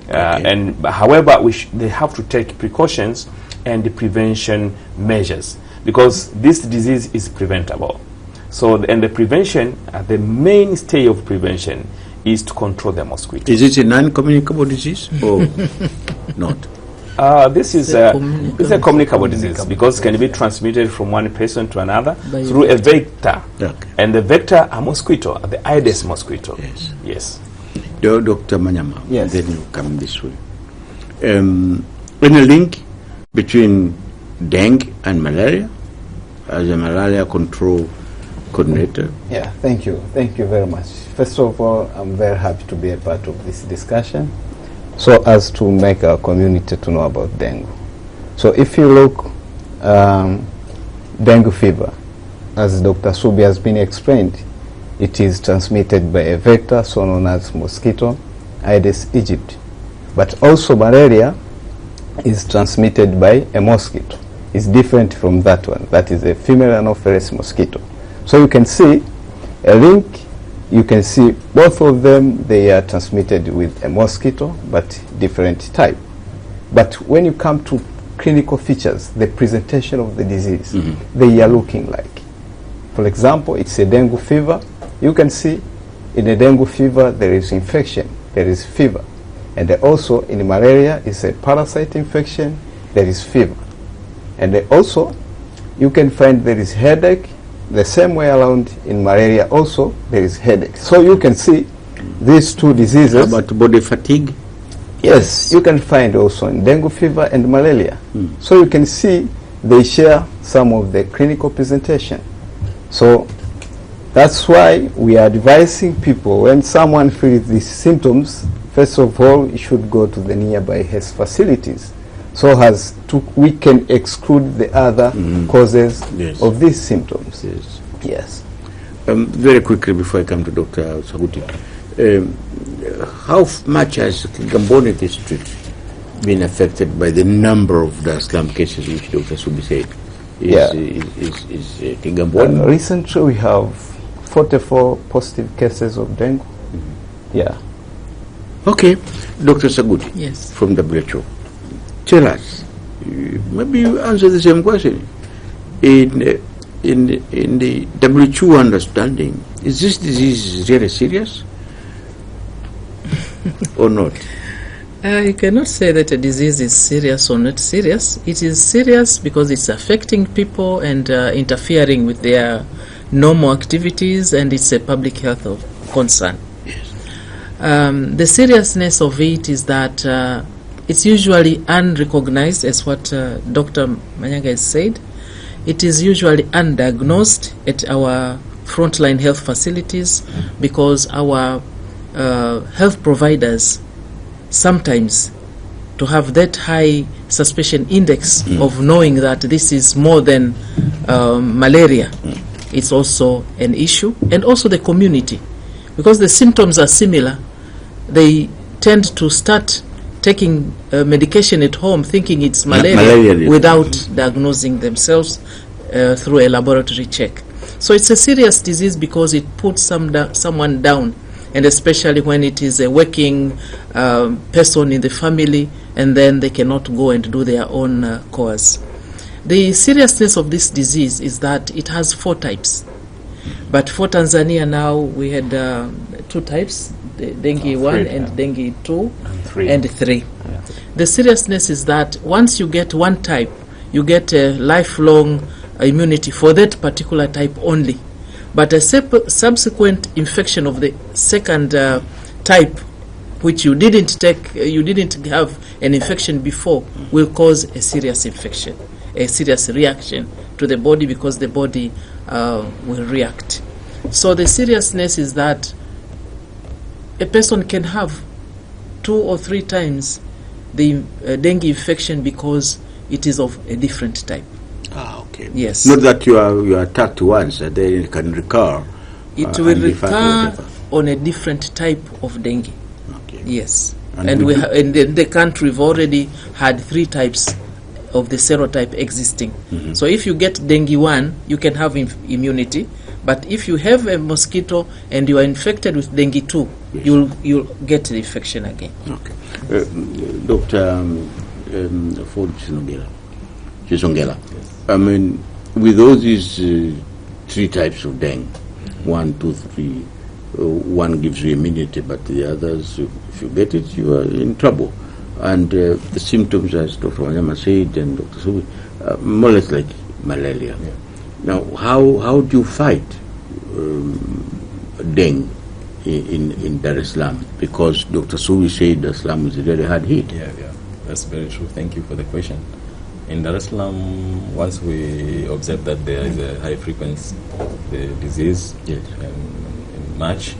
Speaker 12: And however, they have to take precautions and the prevention measures, because this disease is preventable. So, and the prevention, the mainstay of prevention is to control the mosquitoes.
Speaker 20: Is it a non-communicable disease or not?
Speaker 12: This is a communicable disease because it can be transmitted from one person to another through a vector. And the vector, a mosquito, the Aedes mosquito. Yes.
Speaker 20: Dr. Manyama,
Speaker 21: yes.
Speaker 20: Then you come this way. Any link between dengue and malaria as a malaria control coordinator?
Speaker 21: Yeah, thank you. Thank you very much. First of all, I'm very happy to be a part of this discussion so as to make our community to know about dengue. So if you look, dengue fever, as Dr. Subi has been explained, it is transmitted by a vector, so known as mosquito, Aedes aegypti. But also malaria is transmitted by a mosquito. It's different from that one. That is a female Anopheles mosquito. So you can see a link. You can see both of them, they are transmitted with a mosquito, but different type. But when you come to clinical features, the presentation of the disease, they are looking like. For example, it's a dengue fever. You can see in a dengue fever there is infection, there is fever. And also in malaria it's a parasite infection, there is fever. And also you can find there is headache. The same way around in malaria also there is headache. So you can see these two diseases.
Speaker 20: How about body fatigue?
Speaker 21: Yes, you can find also in dengue fever and malaria. So you can see they share some of the clinical presentation. So that's why we are advising people when someone feels these symptoms, first of all, you should go to the nearby health facilities so as we can exclude the other causes of these symptoms. Yes.
Speaker 20: Very quickly before I come to Dr. Saguti, how much has Kigamboni district been affected by the number of Dar es Salaam cases which Dr. Subi said? Is Kigamboni?
Speaker 21: Recently we have 44 positive cases of dengue. Yeah.
Speaker 20: Okay, Dr. Saguti.
Speaker 2: Yes.
Speaker 20: From WHO. Tell us, maybe you answer the same question. In the WHO understanding, is this disease really serious or not?
Speaker 2: You cannot say that a disease is serious or not serious. It is serious because it's affecting people and interfering with their normal activities, and it's a public health concern. The seriousness of it is that it's usually unrecognized, as what Dr. Manyaga has said. It is usually undiagnosed at our frontline health facilities because our health providers sometimes to have that high suspicion index of knowing that this is more than malaria. It's also an issue, and also the community, because the symptoms are similar. They tend to start taking medication at home thinking it's malaria without diagnosing themselves through a laboratory check. So it's a serious disease because it puts someone down, and especially when it is a working person in the family and then they cannot go and do their own course. The seriousness of this disease is that it has 4 types. But for Tanzania now we had 2 types, dengue 1 and dengue 2 and 3. Yeah. The seriousness is that once you get one type, you get a lifelong immunity for that particular type only. But a subsequent infection of the second type, which you didn't have an infection before, will cause a serious infection, a serious reaction to the body, because the body will react. So the seriousness is that a person can have 2 or 3 times the dengue infection because it is of a different type.
Speaker 20: Okay.
Speaker 2: Yes.
Speaker 20: Not that you are attacked once and then it can recur.
Speaker 2: It will recur on a different type of dengue.
Speaker 20: Okay.
Speaker 2: Yes. And we in the country we've already had 3 types of the serotype existing. So if you get dengue 1, you can have immunity. But if you have a mosquito and you are infected with dengue 2, you'll get the infection again.
Speaker 20: Okay. Dr. Ford Chisongela. I mean, with all these 3 types of dengue, 1, 2, 3, one gives you immunity, but the others, if you get it, you are in trouble. And the symptoms, as Dr. Wanyama said and Dr. Subi, more or less like malaria. Yeah. Now, how do you fight dengue in Dar es Salaam? Because Dr. Subi said Dar es Salaam is really hard hit.
Speaker 22: Yeah, that's very true. Thank you for the question. In Dar es Salaam, once we observe that there is a high frequency of the disease in March,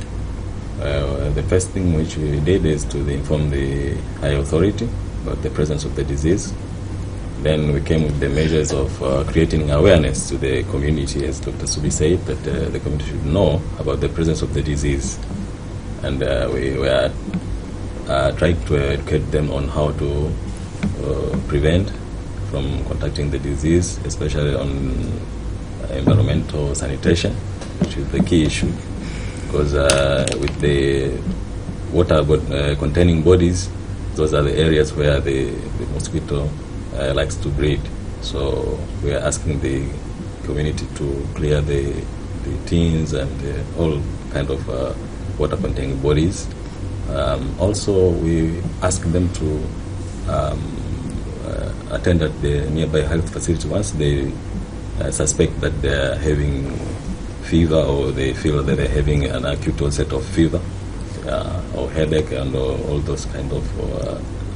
Speaker 22: the first thing which we did is to inform the high authority about the presence of the disease. Then we came with the measures of creating awareness to the community, as Dr. Subi said, that the community should know about the presence of the disease. And we were trying to educate them on how to prevent from contracting the disease, especially on environmental sanitation, which is the key issue. Because with the water containing bodies, those are the areas where the mosquito likes to breed. So we are asking the community to clear the tins and all kind of water-containing bodies. Also, we ask them to attend at the nearby health facility once they suspect that they are having fever, or they feel that they're having an acute onset of fever or headache, and all those kind of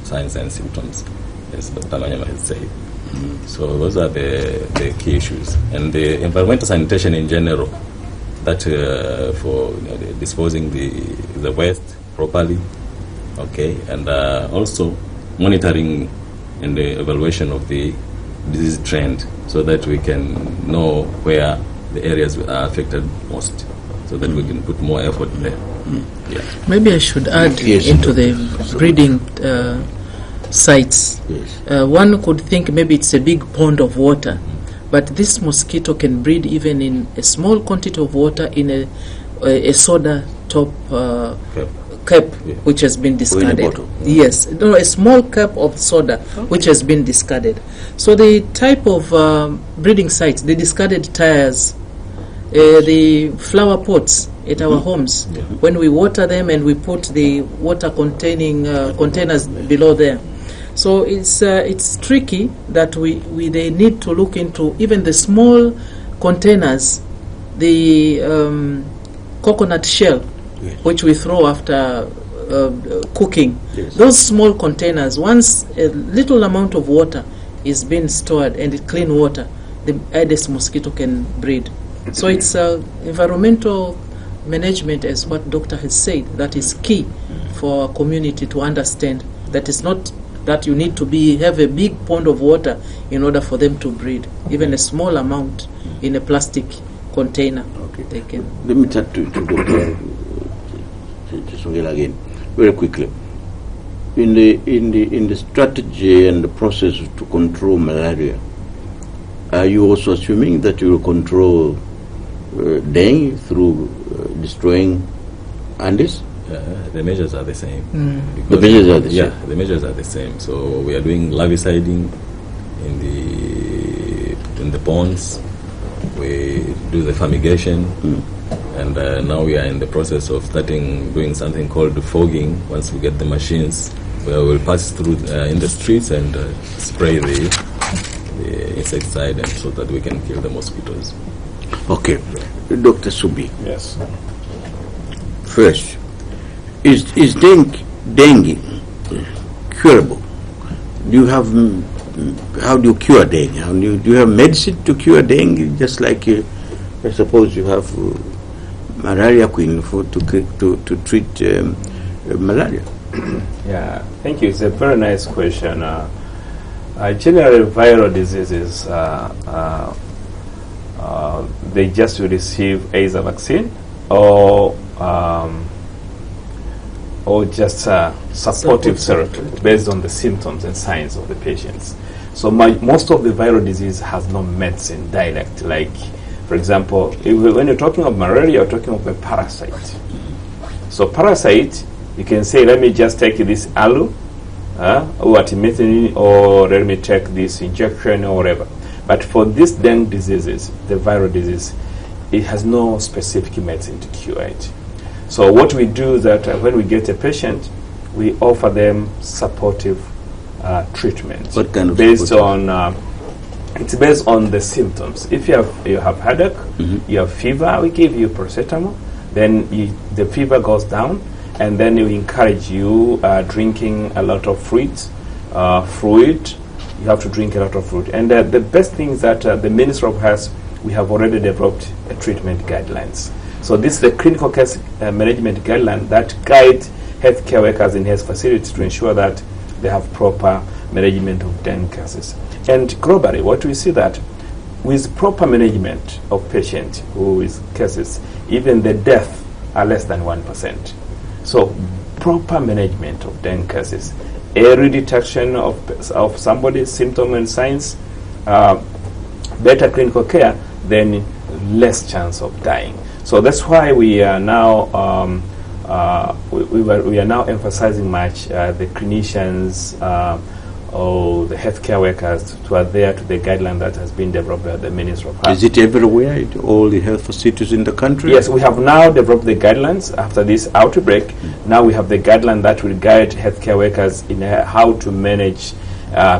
Speaker 22: signs and symptoms, as Dr. Manyama has said. So those are the key issues. And the environmental sanitation in general, that for disposing the waste properly, okay, and also monitoring and the evaluation of the disease trend, so that we can know where the areas are affected most, so that we can put more effort there. Yeah.
Speaker 2: Maybe I should add into the breeding sites. One could think maybe it's a big pond of water, but this mosquito can breed even in a small quantity of water in a soda top cup, which has been discarded. Yes, no, a small cup of soda which has been discarded. So the type of breeding sites, the discarded tires, the flower pots at our homes, when we water them and we put the water containing containers below there. So it's tricky that they need to look into even the small containers, the coconut shell, which we throw after cooking. Those small containers, once a little amount of water is being stored and clean water, the Aedes mosquito can breed. So it's environmental management, as what doctor has said, that is key for our community to understand. That is not that you need to have a big pond of water in order for them to breed. Even a small amount in a plastic container. They can.
Speaker 20: Let me turn to Dr. Songela again, very quickly. In the strategy and the process to control malaria, are you also assuming that you will control dengue through destroying Andes?
Speaker 22: The measures are the same.
Speaker 20: The measures are the same.
Speaker 22: Yeah, the measures are the same. So we are doing larviciding in the ponds. We do the fumigation, and now we are in the process of doing something called fogging. Once we get the machines, where we'll pass through in the streets and spray the insecticide, and so that we can kill the mosquitoes.
Speaker 20: Okay, Dr. Subi.
Speaker 12: Yes.
Speaker 20: First, is dengue curable? Do you have how do you cure dengue? Do you have medicine to cure dengue? Just like I suppose you have malaria queen to treat malaria.
Speaker 12: Yeah, thank you. It's a very nice question. Generally, viral diseases, they just receive either vaccine or just supportive therapy based on the symptoms and signs of the patients. So most of the viral disease has no medicine direct. Like, for example, when you're talking of malaria, you're talking of a parasite. So parasite, you can say, let me just take this aloe, or artemether, or let me take this injection or whatever. But for these dengue diseases, the viral disease, it has no specific medicine to cure it. So what we do is that when we get a patient, we offer them supportive treatment.
Speaker 20: What kind of
Speaker 12: based on it's based on the symptoms. If you have headache, you have fever, we give you paracetamol. Then the fever goes down, and then we encourage you drinking a lot of fruit. You have to drink a lot of fruit. And the best thing is that the Ministry of Health, we have already developed a treatment guidelines. So this is the clinical case management guideline that guide healthcare workers in health facilities to ensure that they have proper management of dengue cases. And globally, what we see that with proper management of patient who is cases, even the death are less than 1%. So proper management of dengue cases, early detection of somebody's symptom and signs, better clinical care, then less chance of dying. So that's why we are now we are now emphasizing much the clinicians or the healthcare workers to adhere to the guideline that has been developed by the Ministry of Health.
Speaker 20: Is it everywhere in all the health facilities in the country?
Speaker 12: Yes, we have now developed the guidelines after this outbreak. Now we have the guideline that will guide healthcare workers in how to manage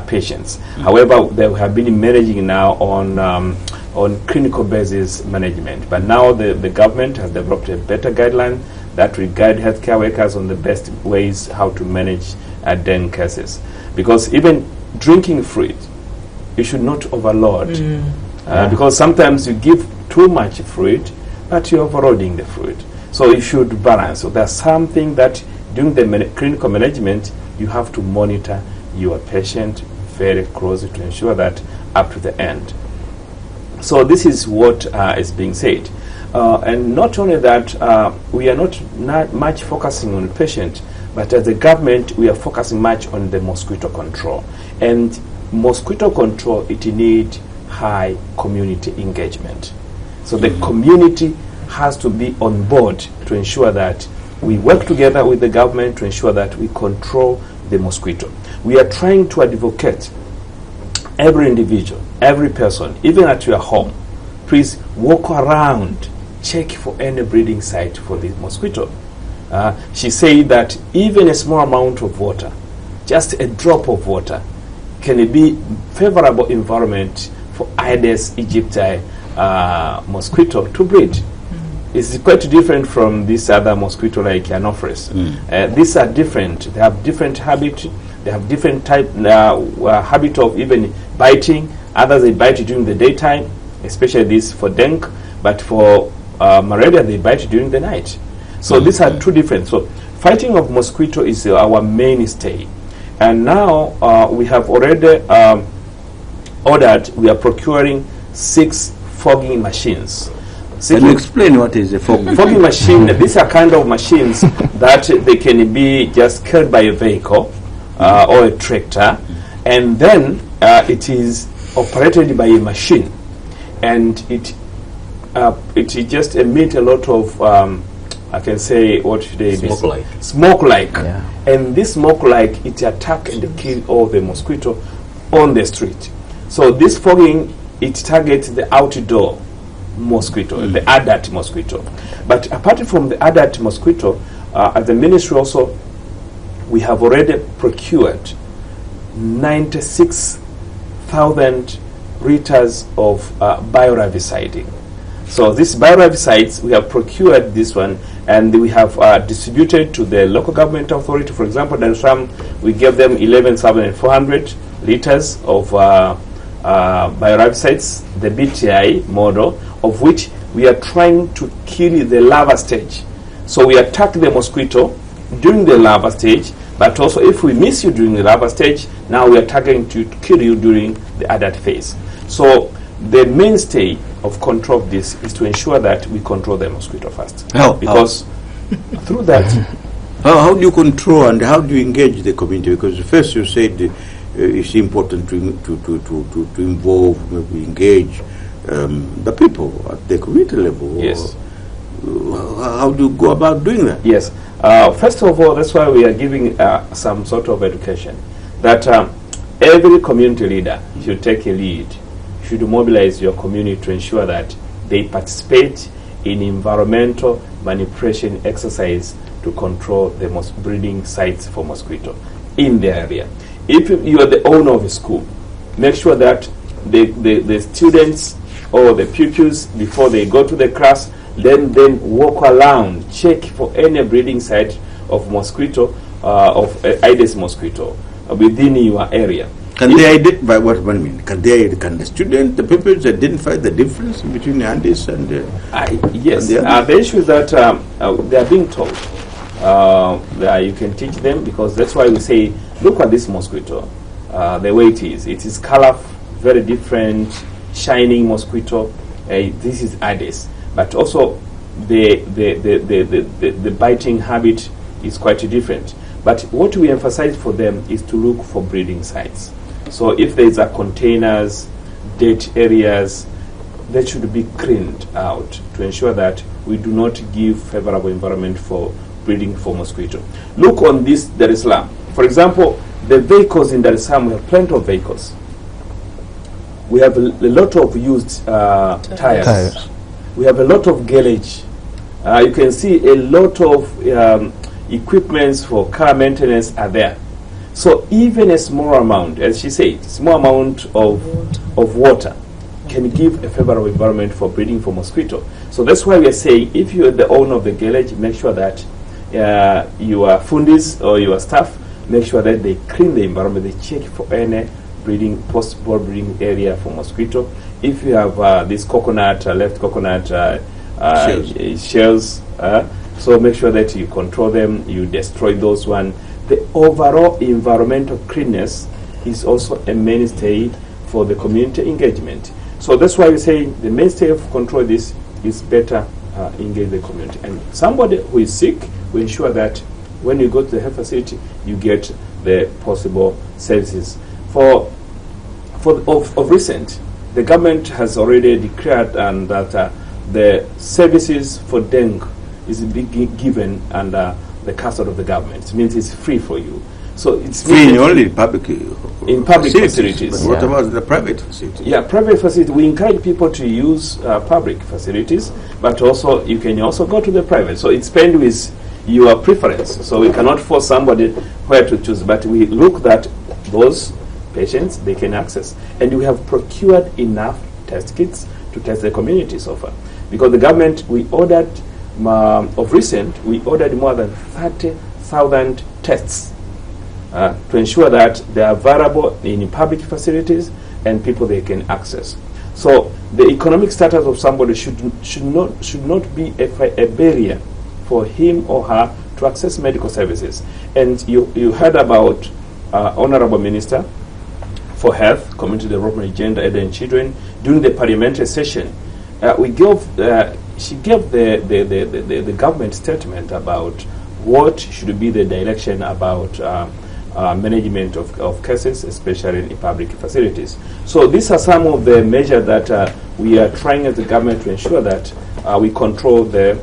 Speaker 12: patients. However, they have been managing now on clinical basis management. But now the government has developed a better guideline that will guide healthcare workers on the best ways how to manage dengue cases. Because even drinking fluid, you should not overload. Because sometimes you give too much fluid, but you're overloading the fluid. So you should balance. So there's something that during the clinical management, you have to monitor your patient very closely to ensure that up to the end. So this is what is being said. And not only that, we are not much focusing on the patient, but as a government, we are focusing much on the mosquito control. And mosquito control, it needs high community engagement. So the community has to be on board to ensure that we work together with the government to ensure that we control the mosquito. We are trying to advocate every individual, every person, even at your home, please walk around, check for any breeding site for the mosquito. She said that even a small amount of water, just a drop of water, can be favorable environment for Aedes aegypti mosquito to breed. It's quite different from this other mosquito like Anopheles. These are different. They have different habit. They have different type habit of even biting. Others they bite during the daytime, especially this for dengue. But for malaria, they bite during the night. So these are two different. So fighting of mosquito is our mainstay. And now we have already ordered, we are procuring 6 fogging machines.
Speaker 20: Can you explain what is a fogging
Speaker 12: machine? These are kind of machines that they can be just carried by a vehicle or a tractor, and then it is operated by a machine, and it just emits a lot of I can say, what should they be?
Speaker 22: Smoke-like.
Speaker 12: Smoke-like. Yeah. And this smoke-like, it attack and kill all the mosquito on the street. So this fogging, it targets the outdoor mosquito, the adult mosquito. But apart from the adult mosquito, at the ministry also, we have already procured 96,000 liters of bioraviciding. So these bioravicides, we have procured this one, and we have distributed to the local government authority. For example, Dar es Salaam, we gave them 11,400 liters of bioravicides, the BTI model, of which we are trying to kill the larva stage. So we attack the mosquito during the larva stage, but also if we miss you during the larva stage, now we are targeting to kill you during the adult phase. So the mainstay of control of this is to ensure that we control the mosquito first. Because through that...
Speaker 20: How do you control and how do you engage the community? Because first you said it's important to involve, maybe engage the people at the community level.
Speaker 12: Yes.
Speaker 20: How do you go about doing that?
Speaker 12: Yes. First of all, that's why we are giving some sort of education. That every community leader should take a lead, should mobilize your community to ensure that they participate in environmental manipulation exercise to control the breeding sites for mosquito in the area. If you are the owner of a school, make sure that the students or the pupils, before they go to the class, then walk around, check for any breeding site of mosquito, of Aedes mosquito within your area.
Speaker 20: Can they identify what I mean? Can the student, the pupils identify the difference between the Aedes and the
Speaker 12: yes,
Speaker 20: and
Speaker 12: the issue is that they are being told. You can teach them, because that's why we say, look at this mosquito, the way it is. It is colorful, very different, shining mosquito. This is Aedes, but also the biting habit is quite different. But what we emphasize for them is to look for breeding sites. So if there is containers, dead areas, they should be cleaned out to ensure that we do not give favorable environment for breeding for mosquito. Look on this Dar es Salaam. For example, the vehicles in Dar es Salaam, we have plenty of vehicles. We have a lot of used tires. We have a lot of garage. You can see a lot of equipments for car maintenance are there. So even a small amount, as she said, small amount of water can give a favorable environment for breeding for mosquito. So that's why we are saying, if you are the owner of the garage, make sure that your fundis or your staff make sure that they clean the environment, they check for any possible breeding area for mosquito. If you have this coconut, left coconut shells, so make sure that you control them, you destroy those ones. The overall environmental cleanness is also a mainstay for the community engagement. So that's why we say the mainstay of control this is better engage the community. And somebody who is sick, we ensure that when you go to the health facility, you get the possible services. Of recent, the government has already declared that the services for dengue is being given under the custody of the government. It means it's free for you. So it's
Speaker 20: free only in public
Speaker 12: facilities.
Speaker 20: But what about the private facilities?
Speaker 12: Yeah, private facilities. We encourage people to use public facilities, but also you can also go to the private. So it's depends with your preference. So we cannot force somebody where to choose, but we look that those patients they can access, and we have procured enough test kits to test the community so far, because the government we ordered of recent we ordered more than 30,000 tests to ensure that they are available in public facilities and people they can access. So the economic status of somebody should not be a barrier for him or her to access medical services. And you heard about Honorable Minister for Health, Community Development, Gender, Ed and Children during the parliamentary session. She gave the government statement about what should be the direction about management of cases, especially in public facilities. So these are some of the measures that we are trying as the government to ensure that we control the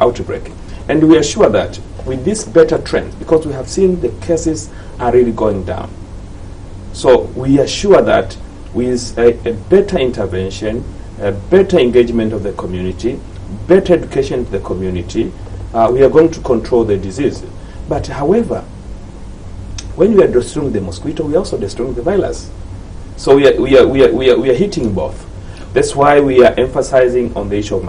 Speaker 12: outbreak. And we are sure that with this better trend, because we have seen the cases are really going down. So we are sure that with a better intervention, a better engagement of the community, better education to the community, we are going to control the disease. But however, when we are destroying the mosquito, we are also destroying the virus. So we are hitting both. That's why we are emphasizing on the issue of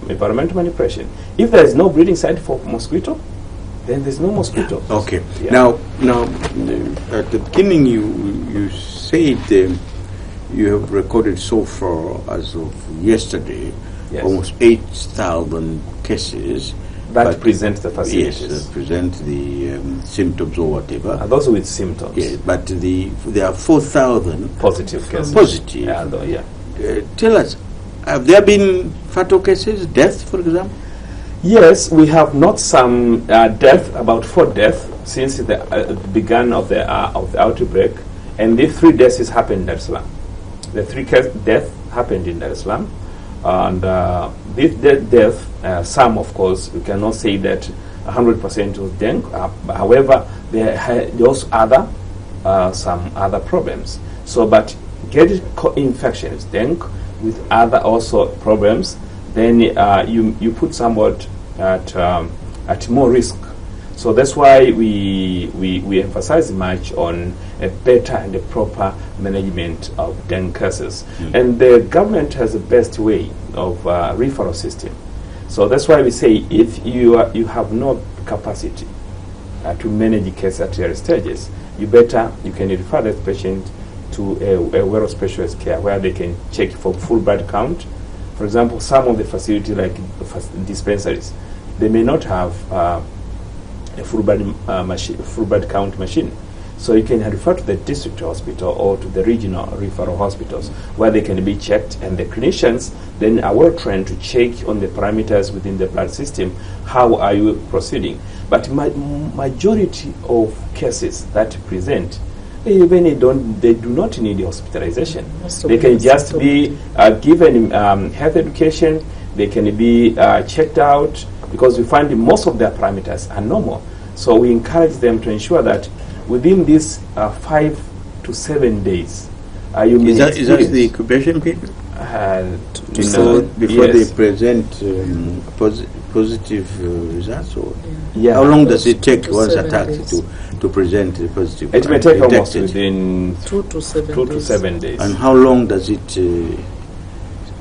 Speaker 12: environmental manipulation. If there is no breeding site for mosquito, then there's no mosquito.
Speaker 20: Okay.
Speaker 12: Yeah.
Speaker 20: Now, at the beginning, you said you have recorded so far, as of yesterday, almost 8,000 cases
Speaker 12: that present the facilities.
Speaker 20: Yes, that present the symptoms or whatever.
Speaker 12: Those with symptoms.
Speaker 20: Yes, but there are 4,000
Speaker 12: positive cases.
Speaker 20: Positive. Tell us, have there been fatal cases, death, for example?
Speaker 12: Yes, we have not some death, about 4 deaths since the beginning of the outbreak, and the 3 deaths happened in Dar es Salaam. The 3 deaths happened in Dar es Salaam, and this death, some of course, we cannot say that 100% was dengue. However, there also some other problems. So, but getting infections, dengue, with other also problems, then you put somewhat at more risk. So that's why we emphasize much on a better and a proper management of dengue cases. And the government has the best way of referral system. So that's why we say if you have no capacity to manage the case at early stages, you can refer the patient to a well specialist care where they can check for full blood count. For example, some of the facilities like dispensaries, they may not have a full blood count machine. So you can refer to the district hospital or to the regional referral hospitals where they can be checked, and the clinicians then are well trained to check on the parameters within the blood system. How are you proceeding? But majority of cases that present, they do not need hospitalization. They can just be given health education, they can be checked out, because we find most of their parameters are normal. So we encourage them to ensure that within these 5 to 7 days, you
Speaker 20: is that the incubation period? Before
Speaker 12: yes.
Speaker 20: they present positive results, or
Speaker 12: yeah.
Speaker 20: How long does it take once attacked to present the positive?
Speaker 12: It may take almost within
Speaker 2: 2 to 7 days.
Speaker 20: And how long does it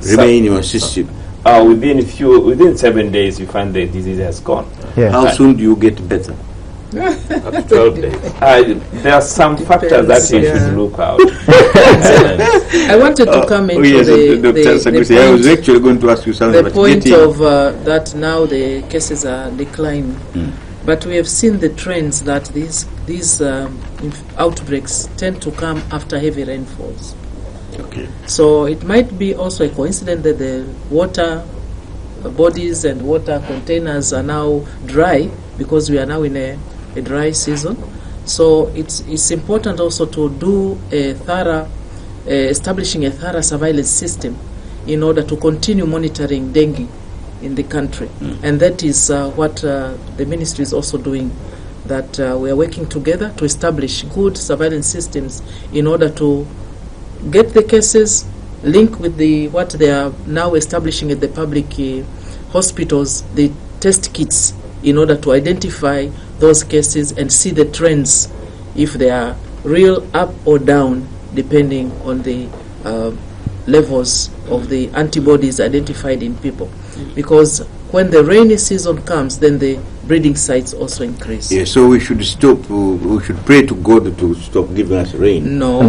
Speaker 20: remain in your system?
Speaker 12: Within 7 days, you find the disease has gone.
Speaker 20: Yeah. How soon do you get better?
Speaker 12: Up to 12 days. There are some factors that you should look out.
Speaker 2: I wanted to come into
Speaker 20: I was actually going to ask you something.
Speaker 2: The point of that now the cases are declining, but we have seen the trends that these outbreaks tend to come after heavy rainfalls.
Speaker 20: Okay.
Speaker 2: So it might be also a coincidence that the water bodies and water containers are now dry, because we are now in a dry season. So it's important also to do a thorough, establishing a thorough surveillance system in order to continue monitoring dengue in the country. And that is what the ministry is also doing, that we are working together to establish good surveillance systems in order to get the cases, link with what they are now establishing at the public hospitals, the test kits, in order to identify those cases and see the trends, if they are real up or down, depending on the levels of the antibodies identified in people. Because when the rainy season comes, then the breeding sites also increase.
Speaker 20: Yeah, so we should stop. We should pray to God to stop giving us rain.
Speaker 2: No.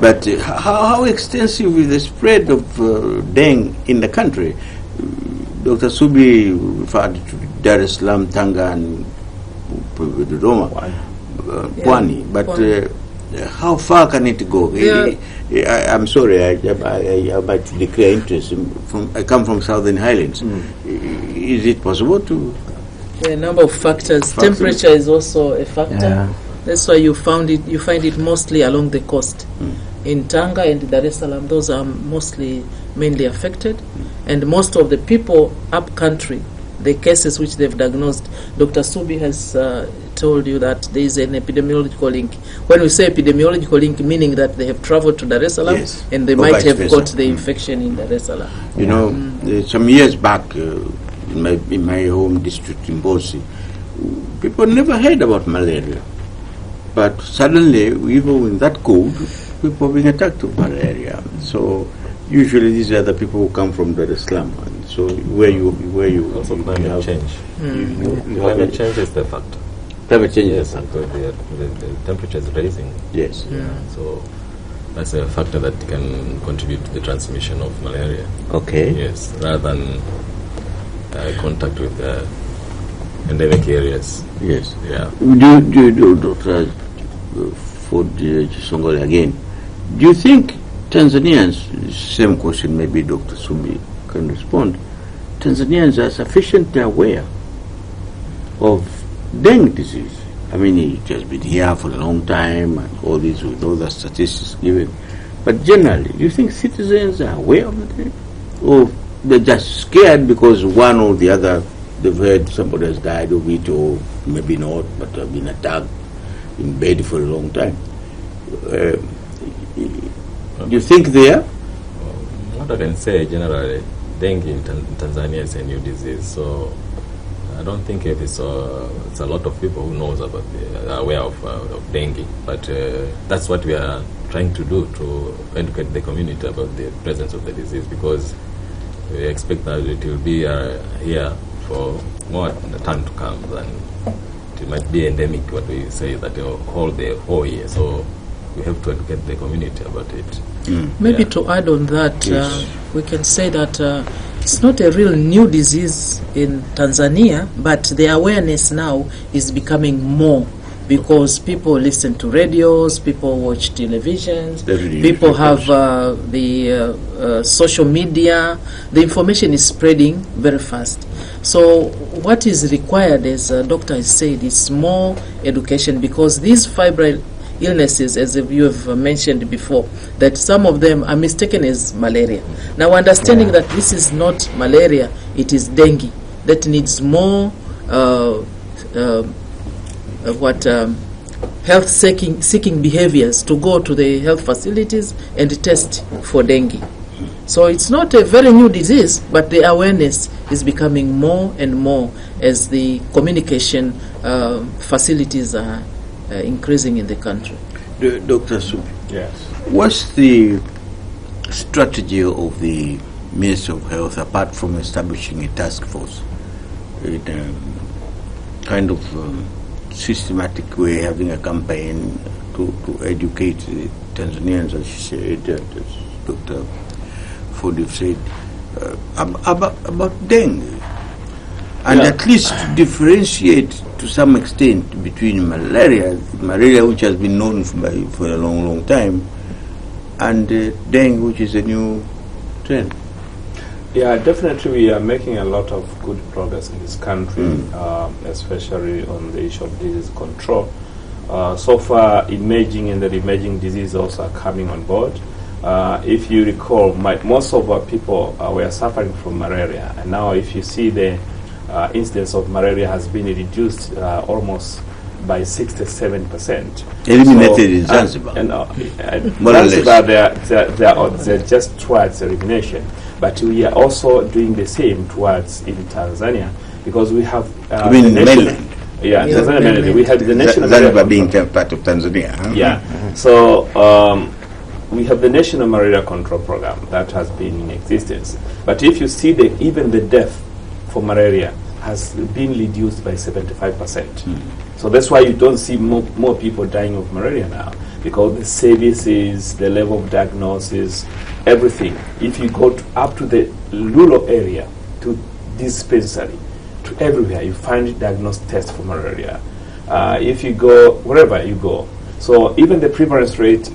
Speaker 20: But how extensive is the spread of dengue in the country? Dr. Subi referred to Dar es Salaam, Tanga, and Dodoma, Pwani. But how far can it go? I'm sorry, I might declare interest. I come from Southern Highlands. Is it possible to?
Speaker 2: A number of factors. Temperature is also a factor. Yeah. That's why you find it mostly along the coast. In Tanga and Dar es Salaam, those are mainly affected. And most of the people up country, the cases which they've diagnosed, Dr. Subi has told you that there is an epidemiological link. When we say epidemiological link, meaning that they have traveled to Dar es Salaam, and they might have got the infection in Dar es Salaam.
Speaker 20: You know, some years back, in my home district in Bosi, people never heard about malaria. But suddenly, even with that cold, people are being attacked with malaria. So usually these are the people who come from Dar es Salaam. So where you
Speaker 22: also climate change. Climate change is the factor.
Speaker 20: Climate change,
Speaker 22: yes, because the temperature is rising.
Speaker 20: Yes.
Speaker 22: So that's a factor that can contribute to the transmission of malaria.
Speaker 20: Okay.
Speaker 22: Yes, rather than contact with endemic areas.
Speaker 20: Yes.
Speaker 22: Yeah.
Speaker 20: Do Dr. Ford Chisongole again? Do you think Tanzanians, same question, maybe Dr. Subi can respond, Tanzanians are sufficiently aware of dengue disease? I mean, it has been here for a long time and all these with all the statistics given. But generally, do you think citizens are aware of the dengue? Or they're just scared because one or the other, they've heard somebody has died of it, or maybe not, but have been attacked in bed for a long time? Do you think they are?
Speaker 22: What I can say generally, dengue in Tanzania is a new disease, so I don't think it's a lot of people who knows about are aware of dengue, but that's what we are trying to do, to educate the community about the presence of the disease, because we expect that it will be here for more time to come than it might be endemic, what we say that the whole year. So we have to educate the community about it.
Speaker 2: Maybe to add on that, we can say that it's not a real new disease in Tanzania, but the awareness now is becoming more, because people listen to radios, people watch televisions, people have the social media. The information is spreading very fast. So what is required, as Doctor has said, is more education, because these febrile illnesses, as you have mentioned before, that some of them are mistaken as malaria. Now, understanding that this is not malaria, it is dengue, that needs more health-seeking behaviors to go to the health facilities and test for dengue. So it's not a very new disease, but the awareness is becoming more and more as the communication facilities are increasing in the country.
Speaker 20: Dr. Subi,
Speaker 12: yes.
Speaker 20: What's the strategy of the Ministry of Health apart from establishing a task force in a kind of systematic way, having a campaign to educate the Tanzanians, as she said, as Dr. Ford said, about dengue, and at least to differentiate to some extent between malaria, which has been known for a long time, and dengue, which is a new trend.
Speaker 12: Yeah, definitely we are making a lot of good progress in this country, especially on the issue of disease control. So far, emerging and the emerging diseases also are coming on board. If you recall, most of our people were suffering from malaria, and now if you see the incidence of malaria has been reduced almost by 67%.
Speaker 20: Eliminated in Zanzibar.
Speaker 12: Zanzibar, they're just towards elimination. But we are also doing the same towards in Tanzania, because we have
Speaker 20: mainland.
Speaker 12: Yeah, Tanzania mainland. We have the national
Speaker 20: Zanzibar being part of Tanzania. Huh?
Speaker 12: Yeah. So we have the national malaria control program that has been in existence. But if you see even the death for malaria has been reduced by 75%. So that's why you don't see more people dying of malaria now, because the services, the level of diagnosis, everything. If you go up to the rural area, to dispensary, to everywhere, you find diagnosed tests for malaria. If you go wherever you go, so even the prevalence rate,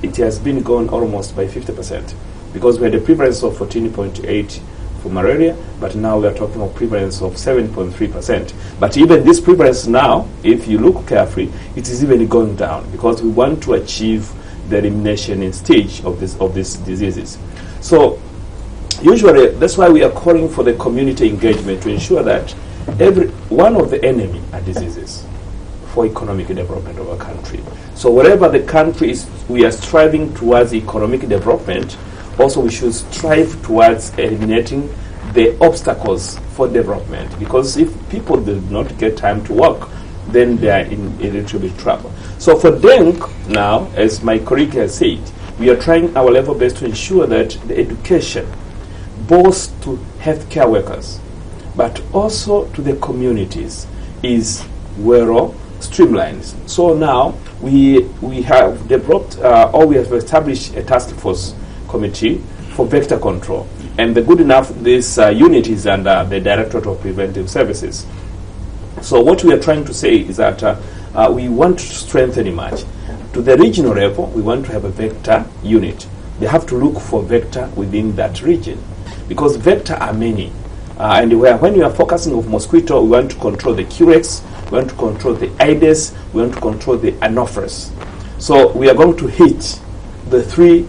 Speaker 12: it has been gone almost by 50%, because we had a prevalence of 14.8 for malaria, but now we are talking of prevalence of 7.3%. But even this prevalence now, if you look carefully, it is even going down, because we want to achieve the elimination in stage of these diseases. So usually that's why we are calling for the community engagement to ensure that every one of the enemy are diseases for economic development of our country. So wherever the country is, we are striving towards economic development. Also, we should strive towards eliminating the obstacles for development, because if people do not get time to work, then they are in a little bit trouble. So for dengue now, as my colleague has said, we are trying our level best to ensure that the education, both to healthcare workers, but also to the communities, is well streamlined. So now we have developed, or we have established a task force committee for vector control. And the good enough, this unit is under the Directorate of Preventive Services. So what we are trying to say is that we want to strengthen much. To the regional level, we want to have a vector unit. They have to look for vector within that region, because vector are many. And when you are focusing on mosquito, we want to control the Curex, we want to control the Aedes, we want to control the Anopheles. So we are going to hit the three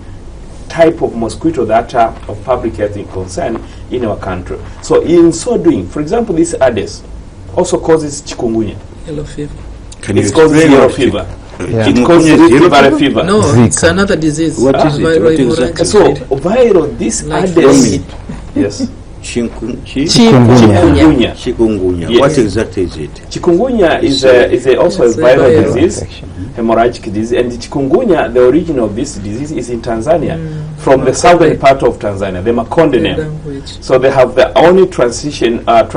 Speaker 12: type of mosquito that are of public health concern in our country. So in so doing, for example, this Aedes also causes chikungunya.
Speaker 2: Yellow fever.
Speaker 12: It causes yellow fever. It causes yellow fever.
Speaker 2: No, it's another disease.
Speaker 20: What is it? What is that?
Speaker 12: So viral, this Aedes. Yes.
Speaker 20: Chikungunya.
Speaker 12: Yes.
Speaker 20: What exactly is it?
Speaker 12: Chikungunya is also a viral disease, hemorrhagic disease, and chikungunya, the origin of this disease is in Tanzania, from the southern part of Tanzania, the Makonde name. So they have the only translation of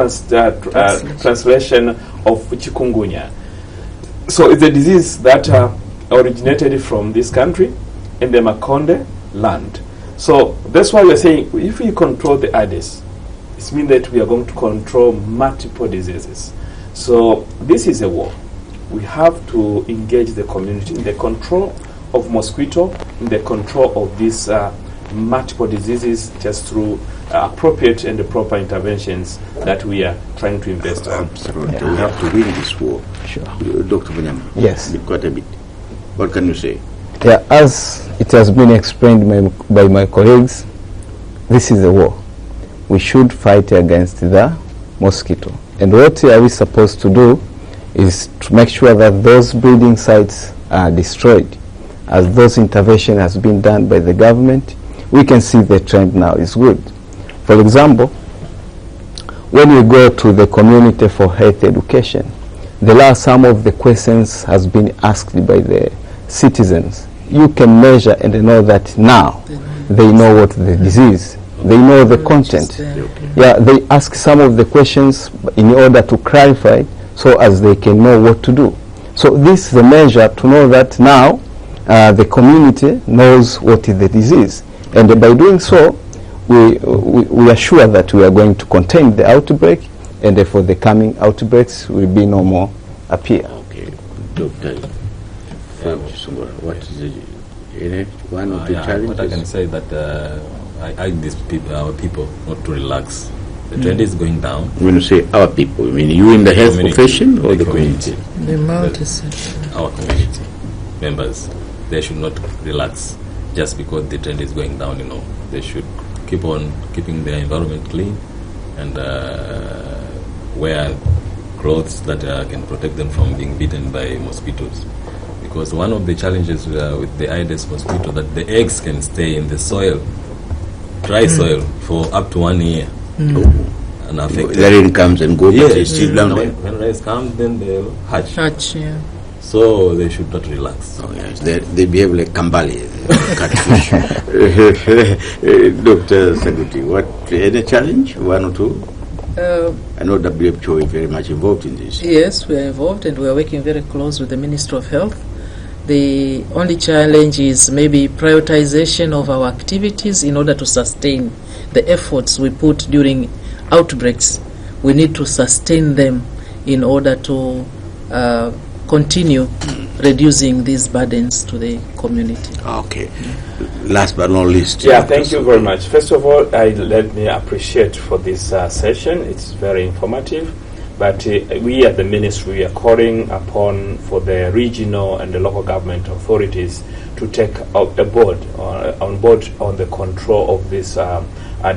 Speaker 12: chikungunya. So it's a disease that originated from this country in the Makonde land. So that's why we're saying, if we control the Aedes, it means that we are going to control multiple diseases. So this is a war. We have to engage the community in the control of mosquito, in the control of these multiple diseases, just through appropriate and proper interventions that we are trying to invest on.
Speaker 20: Absolutely. We have to win this war.
Speaker 21: Sure.
Speaker 20: Dr. Banyama.
Speaker 21: Yes.
Speaker 20: Quite a bit. What can you say?
Speaker 21: Yeah, as it has been explained by my colleagues, this is a war. We should fight against the mosquito. And what are we supposed to do is to make sure that those breeding sites are destroyed. As those intervention has been done by the government, we can see the trend now is good. For example, when we go to the community for health education, there are some of the questions has been asked by the citizens. You can measure and know that now they know what the disease, they know the content. Yeah, they ask some of the questions in order to clarify so as they can know what to do. So this is the measure to know that now the community knows what is the disease. And by doing so, we are sure that we are going to contain the outbreak, and for the coming outbreaks will be no more appear.
Speaker 20: Okay, Dr. What is one of the challenges?
Speaker 22: What I can say that I urge these people, our people, not to relax. The trend is going down.
Speaker 20: When you say our people, you mean you in the health profession or the community?
Speaker 22: Our community members, they should not relax just because the trend is going down. They should keep on keeping their environment clean and wear clothes that can protect them from being bitten by mosquitoes. Because one of the challenges with the Aedes mosquito, that the eggs can stay in the soil, dry soil, for up to 1 year. Unaffected.
Speaker 20: The rain comes and goes, but it's still down there.
Speaker 22: When rain comes, then they'll hatch.
Speaker 2: Yeah.
Speaker 22: So they should not relax.
Speaker 20: Oh yes, they behave like Kambali, catfish. Dr. Saguti, what, any challenge, one or two? I know WHO is very much involved in this.
Speaker 2: Yes, we are involved, and we are working very close with the Ministry of Health. The only challenge is maybe prioritization of our activities in order to sustain the efforts we put during outbreaks. We need to sustain them in order to continue reducing these burdens to the community.
Speaker 20: Okay. Last but not least.
Speaker 12: Yeah, thank you very much. First of all, let me appreciate for this session. It's very informative. But we at the ministry are calling upon for the regional and the local government authorities to take on board on the control of these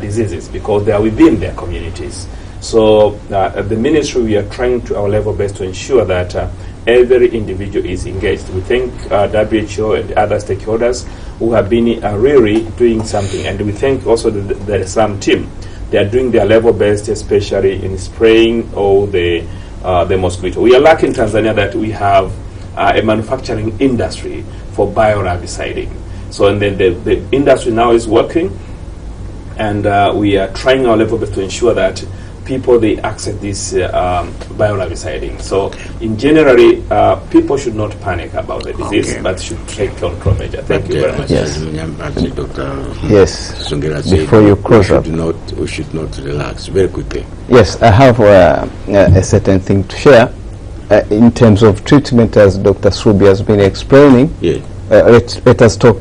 Speaker 12: diseases, because they are within their communities. So at the ministry, we are trying to our level best to ensure that every individual is engaged. We thank WHO and other stakeholders who have been really doing something, and we thank also the Islam team. They are doing their level best, especially in spraying all the mosquito. We are lucky in Tanzania that we have a manufacturing industry for bioherbiciding. So and then the industry now is working, and we are trying our level best to ensure that people they access this bioherbiciding. So in generally, people should not panic about the disease, but should take control measure. Thank you very much.
Speaker 21: Yes.
Speaker 20: Dr.
Speaker 21: Yes.
Speaker 20: Sungera said,
Speaker 21: before you close up,
Speaker 20: we should not relax. Very quickly.
Speaker 21: Yes, I have a certain thing to share in terms of treatment, as Dr. Subi has been explaining.
Speaker 20: Yeah.
Speaker 21: Let us talk